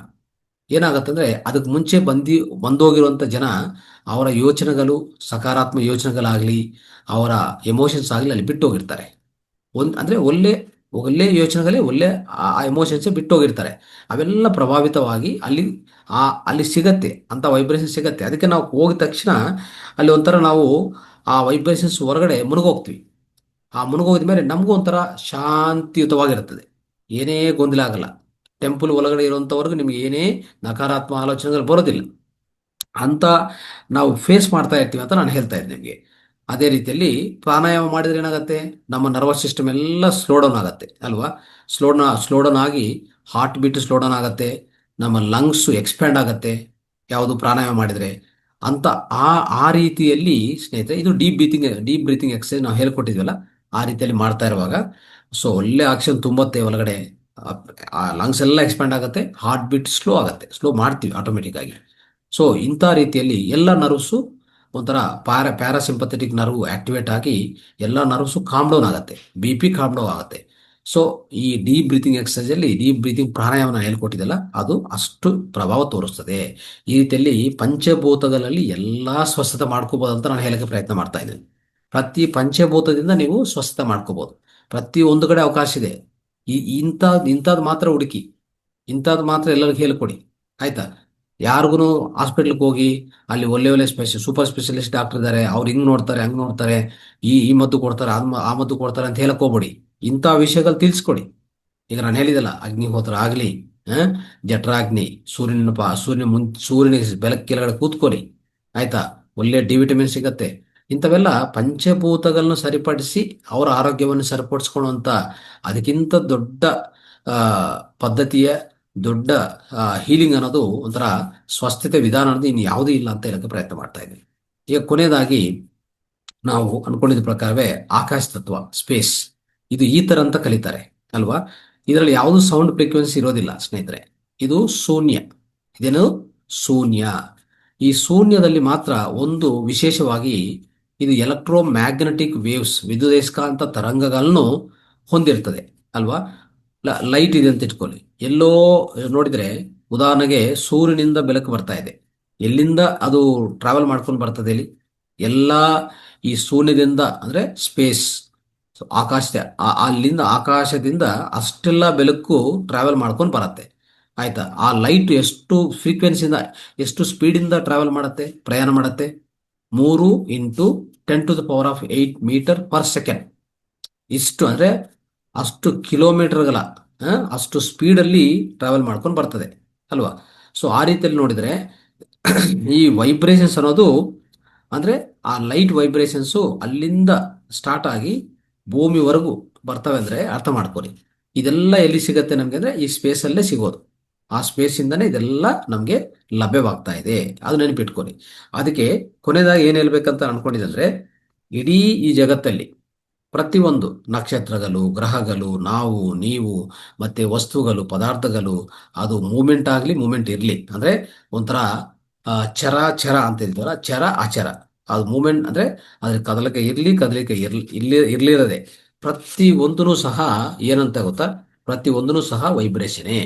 ಏನಾಗತ್ತಂದ್ರೆ, ಅದಕ್ಕೆ ಮುಂಚೆ ಬಂದೋಗಿರುವಂತ ಜನ, ಅವರ ಯೋಚನೆಗಳು, ಸಕಾರಾತ್ಮಕ ಯೋಚನೆಗಳಾಗ್ಲಿ, ಅವರ ಎಮೋಷನ್ಸ್ ಆಗಲಿ ಅಲ್ಲಿ ಬಿಟ್ಟು ಹೋಗಿರ್ತಾರೆ. ಅಂದ್ರೆ ಒಳ್ಳೆ ಒಳ್ಳೆ ಯೋಚನೆಗಳೇ ಒಳ್ಳೆ ಆ ಎಮೋಷನ್ಸ್ ಬಿಟ್ಟು ಹೋಗಿರ್ತಾರೆ. ಅವೆಲ್ಲ ಪ್ರಭಾವಿತವಾಗಿ ಆ ಅಲ್ಲಿ ಸಿಗತ್ತೆ ಅಂತ ವೈಬ್ರೇಷನ್ ಸಿಗತ್ತೆ. ಅದಕ್ಕೆ ನಾವು ಹೋಗಿದ ತಕ್ಷಣ ಅಲ್ಲಿ ಒಂಥರ ನಾವು ಆ ವೈಬ್ರೇಷನ್ಸ್ ಹೊರಗಡೆ ಮುಳುಗೋಗ್ತೀವಿ. ಆ ಮುಳುಗೋಗಿದ ಮೇಲೆ ನಮಗೂ ಒಂಥರ ಶಾಂತಿಯುತವಾಗಿರುತ್ತದೆ. ಏನೇ ಗೊಂದಲ ಆಗಲ್ಲ. ಟೆಂಪಲ್ ಒಳಗಡೆ ಇರುವಂಥವರೆಗೂ ನಿಮ್ಗೆ ಏನೇ ನಕಾರಾತ್ಮಕ ಆಲೋಚನೆಗಳು ಬರೋದಿಲ್ಲ ಅಂತ ನಾವು ಫೇಸ್ ಮಾಡ್ತಾ ಇರ್ತೀವಿ ಅಂತ ನಾನು ಹೇಳ್ತಾ ಇದ್ದೆ ನಿಮಗೆ. ಅದೇ ರೀತಿಯಲ್ಲಿ ಪ್ರಾಣಾಯಾಮ ಮಾಡಿದ್ರೆ ಏನಾಗುತ್ತೆ, ನಮ್ಮ ನರ್ವಸ್ ಸಿಸ್ಟಮ್ ಎಲ್ಲ ಸ್ಲೋ ಡೌನ್ ಆಗುತ್ತೆ ಅಲ್ವಾ. ಸ್ಲೋ ಡೌನ್ ಆಗಿ ಹಾರ್ಟ್ ಬೀಟ್ ಸ್ಲೋ ಡೌನ್ ಆಗುತ್ತೆ, ನಮ್ಮ ಲಂಗ್ಸ್ ಎಕ್ಸ್ಪ್ಯಾಂಡ್ ಆಗುತ್ತೆ ಯಾವುದು ಪ್ರಾಣಾಯಾಮ ಮಾಡಿದರೆ ಅಂತ. ಆ ಆ ರೀತಿಯಲ್ಲಿ ಸ್ನೇಹಿತರೆ ಇದು ಡೀಪ್ ಬ್ರೀತಿಂಗ್ ಎಕ್ಸಸೈಸ್ ನಾವು ಹೇಳ್ಕೊಟ್ಟಿದ್ವಲ್ಲ, ಆ ರೀತಿಯಲ್ಲಿ ಮಾಡ್ತಾ ಇರುವಾಗ ಸೊ ಒಳ್ಳೆ ಆಕ್ಷನ್ ತುಂಬತ್ತೆ ಒಳಗಡೆ. ಆ ಲಂಗ್ಸ್ ಎಲ್ಲ ಎಕ್ಸ್ಪ್ಯಾಂಡ್ ಆಗುತ್ತೆ, ಹಾರ್ಟ್ ಬೀಟ್ ಸ್ಲೋ ಆಗುತ್ತೆ, ಸ್ಲೋ ಮಾಡ್ತೀವಿ ಆಟೋಮೆಟಿಕ್ ಆಗಿ. ಸೊ ಇಂಥ ರೀತಿಯಲ್ಲಿ ಎಲ್ಲ ನರ್ವ್ಸು ಒಂಥರ ಪ್ಯಾರಾಸಿಂಪಥೆಟಿಕ್ ನರ್ವ್ ಆಕ್ಟಿವೇಟ್ ಆಗಿ ಎಲ್ಲ ನರ್ವ್ಸು ಕಾಮ್ ಡೌನ್ ಆಗುತ್ತೆ, ಬಿ ಪಿ ಕಾಮ್ ಡೌನ್ ಆಗುತ್ತೆ. ಸೊ ಈ ಡೀಪ್ ಬ್ರೀತಿಂಗ್ ಎಕ್ಸಸೈಸಲ್ಲಿ ಡೀಪ್ ಬ್ರೀತಿಂಗ್ ಪ್ರಾಣಾಯಾಮ ನಾನು ಹೇಳ್ಕೊಟ್ಟಿದ್ದಲ್ಲ, ಅದು ಅಷ್ಟು ಪ್ರಭಾವ ತೋರಿಸ್ತದೆ. ಈ ರೀತಿಯಲ್ಲಿ ಪಂಚಭೂತಗಳಲ್ಲಿ ಎಲ್ಲ ಸ್ವಸ್ಥತೆ ಮಾಡ್ಕೋಬೋದು ಅಂತ ನಾನು ಹೇಳಕ್ಕೆ ಪ್ರಯತ್ನ ಮಾಡ್ತಾ ಇದ್ದೇನೆ. ಪ್ರತಿ ಪಂಚಭೂತದಿಂದ ನೀವು ಸ್ವಸ್ಥತೆ ಮಾಡ್ಕೋಬೋದು. ಪ್ರತಿ ಒಂದು ಕಡೆ ಅವಕಾಶ ಇದೆ. ಇಂಥದ್ದು ಮಾತ್ರ ಹುಡುಕಿ, ಇಂಥದ್ದು ಮಾತ್ರ ಎಲ್ಲರಿಗೂ ಹೇಳ್ಕೊಡಿ, ಆಯ್ತಾ. ಯಾರಿಗೂ ಹಾಸ್ಪಿಟ್ಲಿಗೆ ಹೋಗಿ ಅಲ್ಲಿ ಒಳ್ಳೆ ಒಳ್ಳೆ ಸೂಪರ್ ಸ್ಪೆಷಲಿಸ್ಟ್ ಡಾಕ್ಟರ್ ಇದ್ದಾರೆ, ಅವ್ರು ಹಿಂಗೆ ನೋಡ್ತಾರೆ ಹಂಗೆ ನೋಡ್ತಾರೆ, ಈ ಮದ್ದು ಕೊಡ್ತಾರೆ ಆ ಮದ್ದು ಕೊಡ್ತಾರೆ ಅಂತ ಹೇಳಕ್ ಹೋಗ್ಬೇಡಿ. ಇಂಥ ವಿಷಯಗಳು ತಿಳಿಸ್ಕೊಡಿ. ಈಗ ನಾನು ಹೇಳಿದಲ್ಲ, ಅಗ್ನಿಹೋತ್ರ ಆಗಲಿ, ಜಠರಾಗ್ನಿ, ಸೂರ್ಯನಿಗೆ ಬೆಳಕು ಕೆಳಗಡೆ ಕೂತ್ಕೊಳ್ಳಿ, ಆಯ್ತಾ. ಒಳ್ಳೆ ಡಿ ವಿಟಮಿನ್ ಸಿಗತ್ತೆ. ಇಂಥವೆಲ್ಲ ಪಂಚಭೂತಗಳನ್ನು ಸರಿಪಡಿಸಿ ಅವರ ಆರೋಗ್ಯವನ್ನು ಸರಿಪಡಿಸ್ಕೊಳ್ಳುವಂಥ ಅದಕ್ಕಿಂತ ದೊಡ್ಡ ಆ, ಪದ್ಧತಿಯ ದೊಡ್ಡ ಹೀಲಿಂಗ್ ಅನ್ನೋದು ಒಂಥರ ಸ್ವಸ್ಥತೆ ವಿಧಾನ ಅನ್ನೋದು ಇನ್ನು ಯಾವುದೂ ಇಲ್ಲ ಅಂತ ಹೇಳಕ್ಕೆ ಪ್ರಯತ್ನ ಮಾಡ್ತಾ ಇದ್ದೀನಿ. ಈಗ ಕೊನೆಯದಾಗಿ ನಾವು ಅನ್ಕೊಂಡಿದ್ದ ಪ್ರಕಾರವೇ ಆಕಾಶ ತತ್ವ, ಸ್ಪೇಸ್, ಇದು ಈ ತರ ಅಂತ ಕಲಿತಾರೆ ಅಲ್ವಾ. ಇದರಲ್ಲಿ ಯಾವುದು ಸೌಂಡ್ ಫ್ರೀಕ್ವೆನ್ಸಿ ಇರೋದಿಲ್ಲ ಸ್ನೇಹಿತರೆ. ಇದು ಶೂನ್ಯ. ಇದೇನು ಶೂನ್ಯ. ಈ ಶೂನ್ಯದಲ್ಲಿ ಮಾತ್ರ ಒಂದು ವಿಶೇಷವಾಗಿ ಇದು ಎಲೆಕ್ಟ್ರೋ ಮ್ಯಾಗ್ನೆಟಿಕ್ ವೇವ್ಸ್, ವಿದ್ಯುದಯಸ್ಕಾಂತ ತರಂಗಗಳನ್ನು ಹೊಂದಿರ್ತದೆ ಅಲ್ವಾ. ಲೈಟ್ ಇದೆ ಅಂತ ಇಟ್ಕೊಳ್ಳಿ. ಎಲ್ಲೋ ನೋಡಿದ್ರೆ ಉದಾಹರಣೆಗೆ ಸೂರ್ಯನಿಂದ ಬೆಳಕು ಬರ್ತಾ ಇದೆ, ಎಲ್ಲಿಂದ ಅದು ಟ್ರಾವೆಲ್ ಮಾಡ್ಕೊಂಡು ಬರ್ತದೆ ಇಲ್ಲಿ ಎಲ್ಲ ಈ ಶೂನ್ಯದಿಂದ ಅಂದ್ರೆ ಸ್ಪೇಸ್, ಅಲ್ಲಿಂದ ಆಕಾಶದಿಂದ ಅಷ್ಟೆಲ್ಲ ಬೆಳಕು ಟ್ರಾವೆಲ್ ಮಾಡ್ಕೊಂಡು ಬರುತ್ತೆ, ಆಯ್ತಾ. ಆ ಲೈಟ್ ಎಷ್ಟು ಫ್ರೀಕ್ವೆನ್ಸಿಯಿಂದ ಎಷ್ಟು ಸ್ಪೀಡಿಂದ ಟ್ರಾವೆಲ್ ಮಾಡುತ್ತೆ, ಪ್ರಯಾಣ ಮಾಡುತ್ತೆ, 3 × 10⁸ ಮೀಟರ್ ಪರ್ ಸೆಕೆಂಡ್. ಇಷ್ಟು ಅಂದ್ರೆ ಅಷ್ಟು ಕಿಲೋಮೀಟರ್ಗಳ ಅಷ್ಟು ಸ್ಪೀಡಲ್ಲಿ ಟ್ರಾವೆಲ್ ಮಾಡ್ಕೊಂಡು ಬರ್ತದೆ ಅಲ್ವಾ. ಸೊ ಆ ರೀತಿಯಲ್ಲಿ ನೋಡಿದರೆ ಈ ವೈಬ್ರೇಷನ್ಸ್ ಅನ್ನೋದು ಅಂದ್ರೆ ಆ ಲೈಟ್ ವೈಬ್ರೇಷನ್ಸು ಅಲ್ಲಿಂದ ಸ್ಟಾರ್ಟ್ ಆಗಿ ಭೂಮಿವರೆಗೂ ಬರ್ತವೆ ಅಂದ್ರೆ ಅರ್ಥ ಮಾಡ್ಕೊಳ್ಳಿ. ಇದೆಲ್ಲ ಎಲ್ಲಿ ಸಿಗತ್ತೆ ನಮ್ಗೆ ಅಂದ್ರೆ ಈ ಸ್ಪೇಸಲ್ಲೇ ಸಿಗೋದು. ಆ ಸ್ಪೇಸಿಂದನೇ ಇದೆಲ್ಲ ನಮಗೆ ಲಭ್ಯವಾಗ್ತಾ ಇದೆ, ಅದು ನೆನಪಿಟ್ಕೊಳ್ಳಿ. ಅದಕ್ಕೆ ಕೊನೆಯದಾಗಿ ಏನು ಹೇಳ್ಬೇಕಂತ ಅನ್ಕೊಂಡಿದ್ರೆ, ಇಡೀ ಈ ಜಗತ್ತಲ್ಲಿ ಪ್ರತಿಯೊಂದು ನಕ್ಷತ್ರಗಳು, ಗ್ರಹಗಳು, ನಾವು ನೀವು ಮತ್ತೆ ವಸ್ತುಗಳು, ಪದಾರ್ಥಗಳು, ಅದು ಮೂಮೆಂಟ್ ಆಗಲಿ ಮೂಮೆಂಟ್ ಇರಲಿ ಅಂದ್ರೆ ಒಂಥರ ಚರ ಚರ ಅಂತ ಹೇಳ್ತೀವಲ್ಲ, ಚರ ಅಚರ, ಅದು ಮೂಮೆಂಟ್ ಅಂದ್ರೆ ಅದ್ರ ಕದಲಿಕೆ ಇರ್ಲಿರದೆ ಪ್ರತಿ ಒಂದೂ ಸಹ ಏನಂತ ಗೊತ್ತಾ, ಪ್ರತಿ ಒಂದೂ ಸಹ ವೈಬ್ರೇಷನೇ,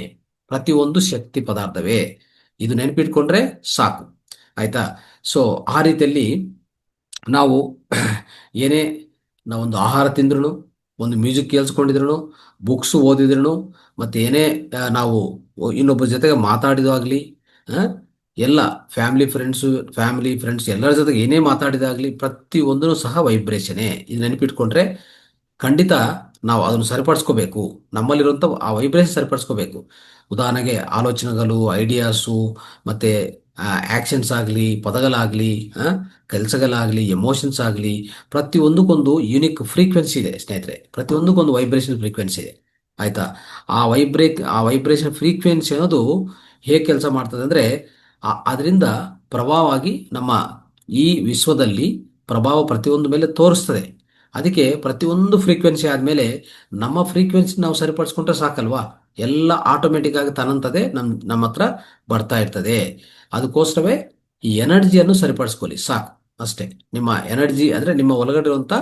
ಪ್ರತಿಯೊಂದು ಶಕ್ತಿ ಪದಾರ್ಥವೇ. ಇದು ನೆನಪಿಟ್ಕೊಂಡ್ರೆ ಸಾಕು, ಆಯ್ತಾ. ಸೊ ಆ ರೀತಿಯಲ್ಲಿ ನಾವು ಏನೇ ನಾವೊಂದು ಆಹಾರ ತಿಂದ್ರು, ಒಂದು ಮ್ಯೂಸಿಕ್ ಕೇಳಿಸ್ಕೊಂಡಿದ್ರು, ಬುಕ್ಸ್ ಓದಿದ್ರು, ಮತ್ತೆ ಏನೇ ನಾವು ಇನ್ನೊಬ್ಬರ ಜೊತೆಗೆ ಮಾತಾಡಿದಾಗಲಿ, ಎಲ್ಲ ಫ್ಯಾಮಿಲಿ ಫ್ರೆಂಡ್ಸ್ ಎಲ್ಲರ ಜೊತೆಗೆ ಏನೇ ಮಾತಾಡಿದಾಗಲಿ ಪ್ರತಿಯೊಂದೂ ಸಹ ವೈಬ್ರೇಷನೇ. ಇದು ನೆನಪಿಟ್ಕೊಂಡ್ರೆ ಖಂಡಿತ ನಾವು ಅದನ್ನು ಸರಿಪಡಿಸ್ಕೋಬೇಕು, ನಮ್ಮಲ್ಲಿರುವಂಥ ಆ ವೈಬ್ರೇಷನ್ ಸರಿಪಡಿಸ್ಕೋಬೇಕು. ಉದಾಹರಣೆಗೆ ಆಲೋಚನೆಗಳು, ಐಡಿಯಾಸು, ಮತ್ತೆ ಆಕ್ಷನ್ಸ್ ಆಗಲಿ, ಪದಗಳಾಗಲಿ, ಕೆಲಸಗಳಾಗಲಿ, ಎಮೋಷನ್ಸ್ ಆಗಲಿ, ಪ್ರತಿಯೊಂದಕ್ಕೊಂದು ಯುನಿಕ್ ಫ್ರೀಕ್ವೆನ್ಸಿ ಇದೆ ಸ್ನೇಹಿತರೆ. ಪ್ರತಿಯೊಂದಕ್ಕೊಂದು ವೈಬ್ರೇಷನ್ ಫ್ರೀಕ್ವೆನ್ಸಿ ಇದೆ, ಆಯ್ತಾ. ಆ ವೈಬ್ರೇಷನ್ ಫ್ರೀಕ್ವೆನ್ಸಿ ಅನ್ನೋದು ಹೇಗೆ ಕೆಲಸ ಮಾಡ್ತದೆ ಅಂದರೆ ಅದರಿಂದ ಪ್ರಭಾವವಾಗಿ ನಮ್ಮ ಈ ವಿಶ್ವದಲ್ಲಿ ಪ್ರಭಾವ ಪ್ರತಿಯೊಂದು ಮೇಲೆ ತೋರಿಸ್ತದೆ. ಅದಕ್ಕೆ ಪ್ರತಿಯೊಂದು ಫ್ರೀಕ್ವೆನ್ಸಿ ಆದಮೇಲೆ ನಮ್ಮ ಫ್ರೀಕ್ವೆನ್ಸಿ ನಾವು ಸರಿಪಡಿಸ್ಕೊಂಡ್ರೆ ಸಾಕಲ್ವಾ, ಎಲ್ಲ ಆಟೋಮೆಟಿಕ್ ಆಗಿ ತನ್ನಂತದೇ ನಮ್ಮ ಹತ್ರ ಬರ್ತಾ ಇರ್ತದೆ. ಅದಕ್ಕೋಸ್ಕರವೇ ಈ ಎನರ್ಜಿಯನ್ನು ಸರಿಪಡಿಸ್ಕೊಳ್ಳಿ ಸಾಕು, ಅಷ್ಟೇ. ನಿಮ್ಮ ಎನರ್ಜಿ ಅಂದರೆ ನಿಮ್ಮ ಒಳಗಡೆ ಇರುವಂಥ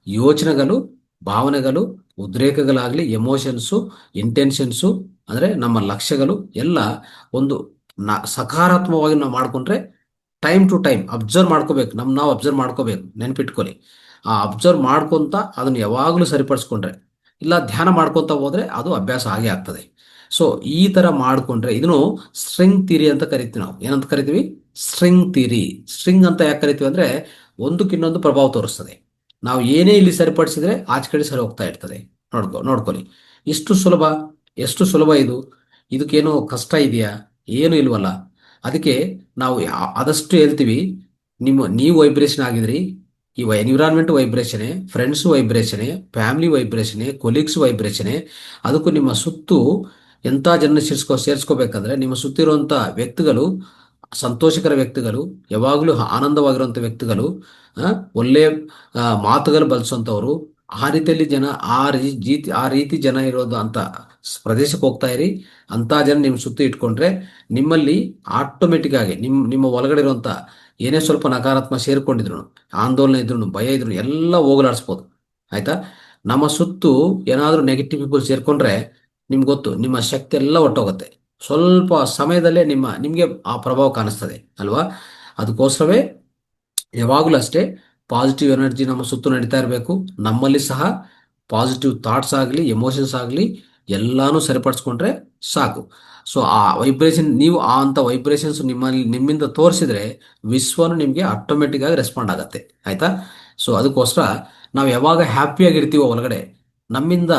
ಯೋಚನೆಗಳು, ಭಾವನೆಗಳು, ಉದ್ರೇಕಗಳಾಗಲಿ, ಎಮೋಷನ್ಸು, ಇಂಟೆನ್ಷನ್ಸು, ಅಂದರೆ ನಮ್ಮ ಲಕ್ಷ್ಯಗಳು ಎಲ್ಲ ಒಂದು ಸಕಾರಾತ್ಮಕವಾಗಿ ನಾವು ಮಾಡಿಕೊಂಡ್ರೆ ಟೈಮ್ ಟು ಟೈಮ್ ಅಬ್ಸರ್ವ್ ಮಾಡ್ಕೋಬೇಕು, ನಾವು ಅಬ್ಸರ್ವ್ ಮಾಡ್ಕೋಬೇಕು, ನೆನಪಿಟ್ಕೊಳ್ಳಿ. ಆ ಅಬ್ಸರ್ವ್ ಮಾಡ್ಕೊಂತ ಅದನ್ನು ಯಾವಾಗಲೂ ಸರಿಪಡಿಸ್ಕೊಂಡ್ರೆ ಇಲ್ಲ ಧ್ಯಾನ ಮಾಡ್ಕೊತಾ ಹೋದ್ರೆ ಅದು ಅಭ್ಯಾಸ ಆಗೇ ಆಗ್ತದೆ. ಸೊ ಈ ತರ ಮಾಡ್ಕೊಂಡ್ರೆ ಇದನ್ನು ಸ್ಟ್ರಿಂಗ್ ಥಿಯರಿ ಅಂತ ಕರಿತೀವಿ. ನಾವು ಏನಂತ ಕರಿತೀವಿ? String theory. ಸ್ಟ್ರಿಂಗ್ ಅಂತ ಯಾಕೆ ಕರಿತೀವಿ ಅಂದ್ರೆ ಒಂದಕ್ಕಿನ್ನೊಂದು ಪ್ರಭಾವ ತೋರಿಸ್ತದೆ. ನಾವು ಏನೇ ಇಲ್ಲಿ ಸರಿಪಡಿಸಿದ್ರೆ ಆಚೆ ಕಡೆ ಸರಿ ಹೋಗ್ತಾ ಇರ್ತದೆ. ನೋಡ್ಕೊಳ್ಳಿ, ಇಷ್ಟು ಸುಲಭ, ಎಷ್ಟು ಸುಲಭ ಇದು. ಇದಕ್ಕೇನು ಕಷ್ಟ ಇದೆಯಾ? ಏನು ಇಲ್ವಲ್ಲ. ಅದಕ್ಕೆ ನಾವು ಆದಷ್ಟು ಹೇಳ್ತೀವಿ, ನೀವು ವೈಬ್ರೇಷನ್ ಆಗಿದ್ರಿ, ಈ ಎನ್ವಿರಾನ್ಮೆಂಟ್ ವೈಬ್ರೇಷನೇ, ಫ್ರೆಂಡ್ಸ್ ವೈಬ್ರೇಷನೇ, ಫ್ಯಾಮಿಲಿ ವೈಬ್ರೇಷನೇ, ಕೊಲೀಗ್ಸ್ ವೈಬ್ರೇಷನೇ. ಅದಕ್ಕೂ ನಿಮ್ಮ ಸುತ್ತು ಎಂಥ ಜನ ಸೇರಿಸ್ಕೋಬೇಕಂದ್ರೆ ನಿಮ್ಮ ಸುತ್ತಿರುವಂಥ ವ್ಯಕ್ತಿಗಳು ಸಂತೋಷಕರ ವ್ಯಕ್ತಿಗಳು, ಯಾವಾಗಲೂ ಆನಂದವಾಗಿರುವಂಥ ವ್ಯಕ್ತಿಗಳು, ಒಳ್ಳೆ ಮಾತುಗಳು ಬಳಸುವಂಥವ್ರು. ಆ ರೀತಿಯಲ್ಲಿ ಜನ, ಆ ರೀತಿ ಜನ ಇರೋದು ಅಂತ ಪ್ರದೇಶಕ್ಕೆ ಹೋಗ್ತಾ ಇರಿ. ಅಂತ ಜನ ನಿಮ್ಮ ಸುತ್ತ ಇಟ್ಕೊಂಡ್ರೆ ನಿಮ್ಮಲ್ಲಿ ಆಟೋಮೆಟಿಕ್ ಆಗಿ ನಿಮ್ಮ ಒಳಗಡೆ ಇರುವಂಥ ಏನೇ ಸ್ವಲ್ಪ ನಕಾರಾತ್ಮಕ ಸೇರ್ಕೊಂಡಿದ್ರು, ಆಂದೋಲನ ಇದ್ರು, ಭಯ ಇದ್ರು ಎಲ್ಲ ಹೋಗಲಾಡಿಸ್ಬೋದು. ಆಯ್ತಾ? ನಮ್ಮ ಸುತ್ತು ಏನಾದರೂ ನೆಗೆಟಿವ್ ಪೀಪಲ್ ಸೇರ್ಕೊಂಡ್ರೆ ನಿಮ್ಗೆ ಗೊತ್ತು, ನಿಮ್ಮ ಶಕ್ತಿ ಎಲ್ಲ ಒಟ್ಟೋಗುತ್ತೆ. ಸ್ವಲ್ಪ ಸಮಯದಲ್ಲೇ ನಿಮಗೆ ಆ ಪ್ರಭಾವ ಕಾಣಿಸ್ತದೆ ಅಲ್ವಾ? ಅದಕ್ಕೋಸ್ಕರವೇ ಯಾವಾಗಲೂ ಅಷ್ಟೇ ಪಾಸಿಟಿವ್ ಎನರ್ಜಿ ನಮ್ಮ ಸುತ್ತು ನಡೀತಾ ಇರಬೇಕು. ನಮ್ಮಲ್ಲಿ ಸಹ ಪಾಸಿಟಿವ್ ಥಾಟ್ಸ್ ಆಗಲಿ, ಎಮೋಷನ್ಸ್ ಆಗಲಿ ಎಲ್ಲಾನು ಸರಿಪಡಿಸ್ಕೊಂಡ್ರೆ ಸಾಕು. ಸೊ ಆ ವೈಬ್ರೇಷನ್, ನೀವು ಆ ಅಂತ ವೈಬ್ರೇಷನ್ಸ್ ನಿಮ್ಮಿಂದ ತೋರಿಸಿದ್ರೆ ವಿಶ್ವನು ನಿಮಗೆ ಆಟೋಮೆಟಿಕ್ ಆಗಿ ರೆಸ್ಪಾಂಡ್ ಆಗುತ್ತೆ. ಆಯ್ತಾ? ಸೊ ಅದಕ್ಕೋಸ್ಕರ ನಾವು ಯಾವಾಗ ಹ್ಯಾಪಿಯಾಗಿರ್ತೀವೋ ಒಳಗಡೆ, ನಮ್ಮಿಂದ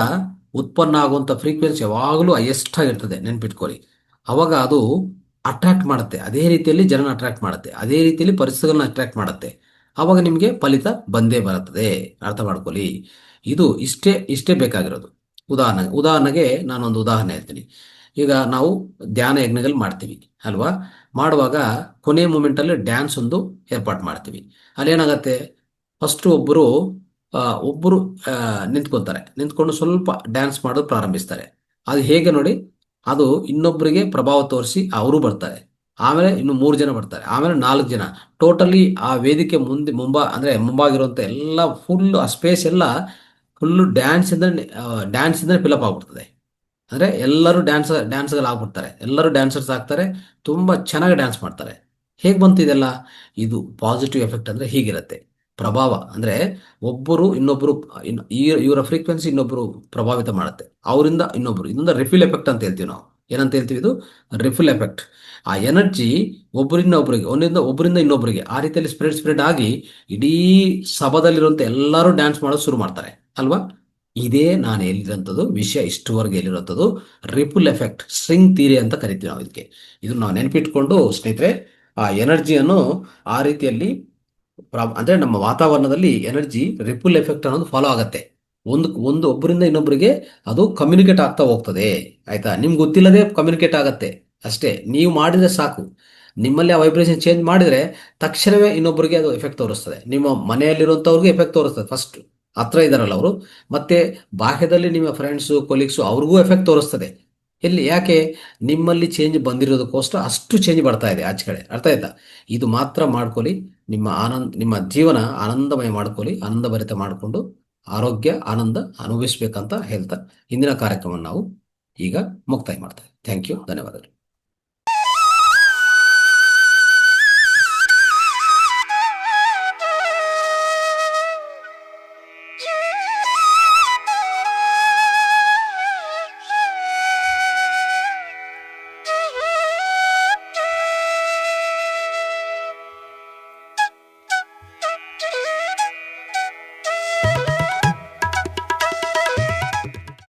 ಉತ್ಪನ್ನ ಆಗುವಂಥ ಫ್ರೀಕ್ವೆನ್ಸಿ ಯಾವಾಗಲೂ ಹೈಯೆಸ್ಟ್ ಆಗಿರ್ತದೆ, ನೆನ್ಪಿಟ್ಕೊಳ್ಳಿ. ಅವಾಗ ಅದು ಅಟ್ರಾಕ್ಟ್ ಮಾಡುತ್ತೆ, ಅದೇ ರೀತಿಯಲ್ಲಿ ಜನನ ಅಟ್ರಾಕ್ಟ್ ಮಾಡುತ್ತೆ, ಅದೇ ರೀತಿಯಲ್ಲಿ ಪರಿಸ್ಥಿತಿಗಳನ್ನ ಅಟ್ರಾಕ್ಟ್ ಮಾಡುತ್ತೆ. ಆವಾಗ ನಿಮಗೆ ಫಲಿತ ಬಂದೇ ಬರುತ್ತದೆ. ಅರ್ಥ ಮಾಡ್ಕೊಳ್ಳಿ. ಇದು ಇಷ್ಟೇ ಬೇಕಾಗಿರೋದು. ಉದಾಹರಣೆಗೆ ನಾನೊಂದು ಉದಾಹರಣೆ ಹೇಳ್ತೀನಿ. ಈಗ ನಾವು ಧ್ಯಾನ ಯಜ್ಞಗಳು ಮಾಡ್ತೀವಿ ಅಲ್ವಾ? ಮಾಡುವಾಗ ಕೊನೆ ಮೂಮೆಂಟಲ್ಲಿ ಡ್ಯಾನ್ಸ್ ಒಂದು ಏರ್ಪಾಟ್ ಮಾಡ್ತೀವಿ. ಅಲ್ಲೇನಾಗತ್ತೆ, ಫಸ್ಟ್ ಒಬ್ಬರು ನಿಂತ್ಕೊತಾರೆ. ನಿಂತ್ಕೊಂಡು ಸ್ವಲ್ಪ ಡ್ಯಾನ್ಸ್ ಮಾಡೋದು ಪ್ರಾರಂಭಿಸ್ತಾರೆ. ಅದು ಹೇಗೆ ನೋಡಿ, ಅದು ಇನ್ನೊಬ್ಬರಿಗೆ ಪ್ರಭಾವ ತೋರಿಸಿ ಅವರು ಬರ್ತಾರೆ. ಆಮೇಲೆ ಇನ್ನು 3 ಜನ ಬರ್ತಾರೆ, ಆಮೇಲೆ 4 ಜನ. ಟೋಟಲಿ ಆ ವೇದಿಕೆ ಮುಂಭಾಗಿರುವಂಥ ಎಲ್ಲ ಫುಲ್ ಆ ಸ್ಪೇಸ್ ಎಲ್ಲ ಫುಲ್ಲು ಡ್ಯಾನ್ಸ್ ಇಂದ ಫಿಲಪ್ ಆಗ್ಬಿಡ್ತದೆ. ಅಂದರೆ ಎಲ್ಲರೂ ಡ್ಯಾನ್ಸ್ಗಳು ಆಗ್ಬಿಡ್ತಾರೆ, ಎಲ್ಲರೂ ಡ್ಯಾನ್ಸರ್ಸ್ ಆಗ್ತಾರೆ, ತುಂಬ ಚೆನ್ನಾಗಿ ಡ್ಯಾನ್ಸ್ ಮಾಡ್ತಾರೆ. ಹೇಗೆ ಬಂತು ಇದೆಲ್ಲ? ಇದು ಪಾಸಿಟಿವ್ ಎಫೆಕ್ಟ್ ಅಂದರೆ ಹೀಗಿರುತ್ತೆ. ಪ್ರಭಾವ ಅಂದರೆ ಒಬ್ಬರು ಇನ್ನೊಬ್ಬರು, ಇವರ ಫ್ರೀಕ್ವೆನ್ಸಿ ಇನ್ನೊಬ್ಬರು ಪ್ರಭಾವಿತ ಮಾಡುತ್ತೆ, ಅವರಿಂದ ಇನ್ನೊಬ್ಬರು. ಇದೊಂದು ರಿಫಿಲ್ ಎಫೆಕ್ಟ್ ಅಂತ ಹೇಳ್ತೀವಿ ನಾವು. ಏನಂತ ಹೇಳ್ತೀವಿ? ಇದು ರಿಫಿಲ್ ಎಫೆಕ್ಟ್. ಆ ಎನರ್ಜಿ ಒಬ್ಬರಿಂದ ಇನ್ನೊಬ್ಬರಿಗೆ ಆ ರೀತಿಯಲ್ಲಿ ಸ್ಪ್ರೆಡ್ ಆಗಿ ಇಡೀ ಸಭಾದಲ್ಲಿರುವಂಥ ಎಲ್ಲರೂ ಡ್ಯಾನ್ಸ್ ಮಾಡೋದು ಶುರು ಮಾಡ್ತಾರೆ ಅಲ್ವಾ? ಇದೇ ನಾನು ಹೇಳಿರೋಂಥದ್ದು ವಿಷಯ, ಇಷ್ಟುವರೆಗೆ ಹೇಳಿರುವಂಥದ್ದು ರಿಪುಲ್ ಎಫೆಕ್ಟ್, ಸ್ಟ್ರಿಂಗ್ ಥಿಯರಿ ಅಂತ ಕರಿತೀವಿ ನಾವು ಇದಕ್ಕೆ. ಇದನ್ನು ನಾವು ನೆನಪಿಟ್ಕೊಂಡು ಸ್ನೇಹಿತರೆ, ಆ ಎನರ್ಜಿಯನ್ನು ಆ ರೀತಿಯಲ್ಲಿ ಅಂದರೆ ನಮ್ಮ ವಾತಾವರಣದಲ್ಲಿ ಎನರ್ಜಿ ರಿಪುಲ್ ಎಫೆಕ್ಟ್ ಅನ್ನೋದು ಫಾಲೋ ಆಗುತ್ತೆ. ಒಬ್ಬರಿಂದ ಇನ್ನೊಬ್ಬರಿಗೆ ಅದು ಕಮ್ಯುನಿಕೇಟ್ ಆಗ್ತಾ ಹೋಗ್ತದೆ. ಆಯ್ತಾ? ನಿಮ್ಗೆ ಗೊತ್ತಿಲ್ಲದೆ ಕಮ್ಯುನಿಕೇಟ್ ಆಗತ್ತೆ ಅಷ್ಟೇ. ನೀವು ಮಾಡಿದ್ರೆ ಸಾಕು. ನಿಮ್ಮಲ್ಲಿ ಆ ವೈಬ್ರೇಷನ್ ಚೇಂಜ್ ಮಾಡಿದ್ರೆ ತಕ್ಷಣವೇ ಇನ್ನೊಬ್ಬರಿಗೆ ಅದು ಎಫೆಕ್ಟ್ ತೋರಿಸ್ತದೆ. ನಿಮ್ಮ ಮನೆಯಲ್ಲಿರುವಂಥವ್ರಿಗೆ ಎಫೆಕ್ಟ್ ತೋರಿಸ್ತದೆ ಫಸ್ಟ್, ಹತ್ರ ಇದ್ದಾರಲ್ಲ ಅವರು. ಮತ್ತೆ ಬಾಹ್ಯದಲ್ಲಿ ನಿಮ್ಮ ಫ್ರೆಂಡ್ಸು, ಕೊಲೀಗ್ಸು ಅವ್ರಿಗೂ ಎಫೆಕ್ಟ್ ತೋರಿಸ್ತದೆ. ಯಾಕೆ? ನಿಮ್ಮಲ್ಲಿ ಚೇಂಜ್ ಬಂದಿರೋದಕ್ಕೋಸ್ಕರ ಅಷ್ಟು ಚೇಂಜ್ ಬರ್ತಾ ಇದೆ ಆಚೆ ಕಡೆ. ಅರ್ಥ ಆಯ್ತಾ? ಇದು ಮಾತ್ರ ಮಾಡ್ಕೊಳ್ಳಿ. ನಿಮ್ಮ ಜೀವನ ಆನಂದಮಯ ಮಾಡ್ಕೊಳ್ಳಿ. ಆನಂದಭರಿತ ಮಾಡಿಕೊಂಡು ಆರೋಗ್ಯ, ಆನಂದ ಅನುಭವಿಸ್ಬೇಕಂತ ಹೇಳ್ತಾ ಇಂದಿನ ಕಾರ್ಯಕ್ರಮವನ್ನು ನಾವು ಈಗ ಮುಕ್ತಾಯ ಮಾಡ್ತೇವೆ. ಥ್ಯಾಂಕ್ ಯು, ಧನ್ಯವಾದಗಳು.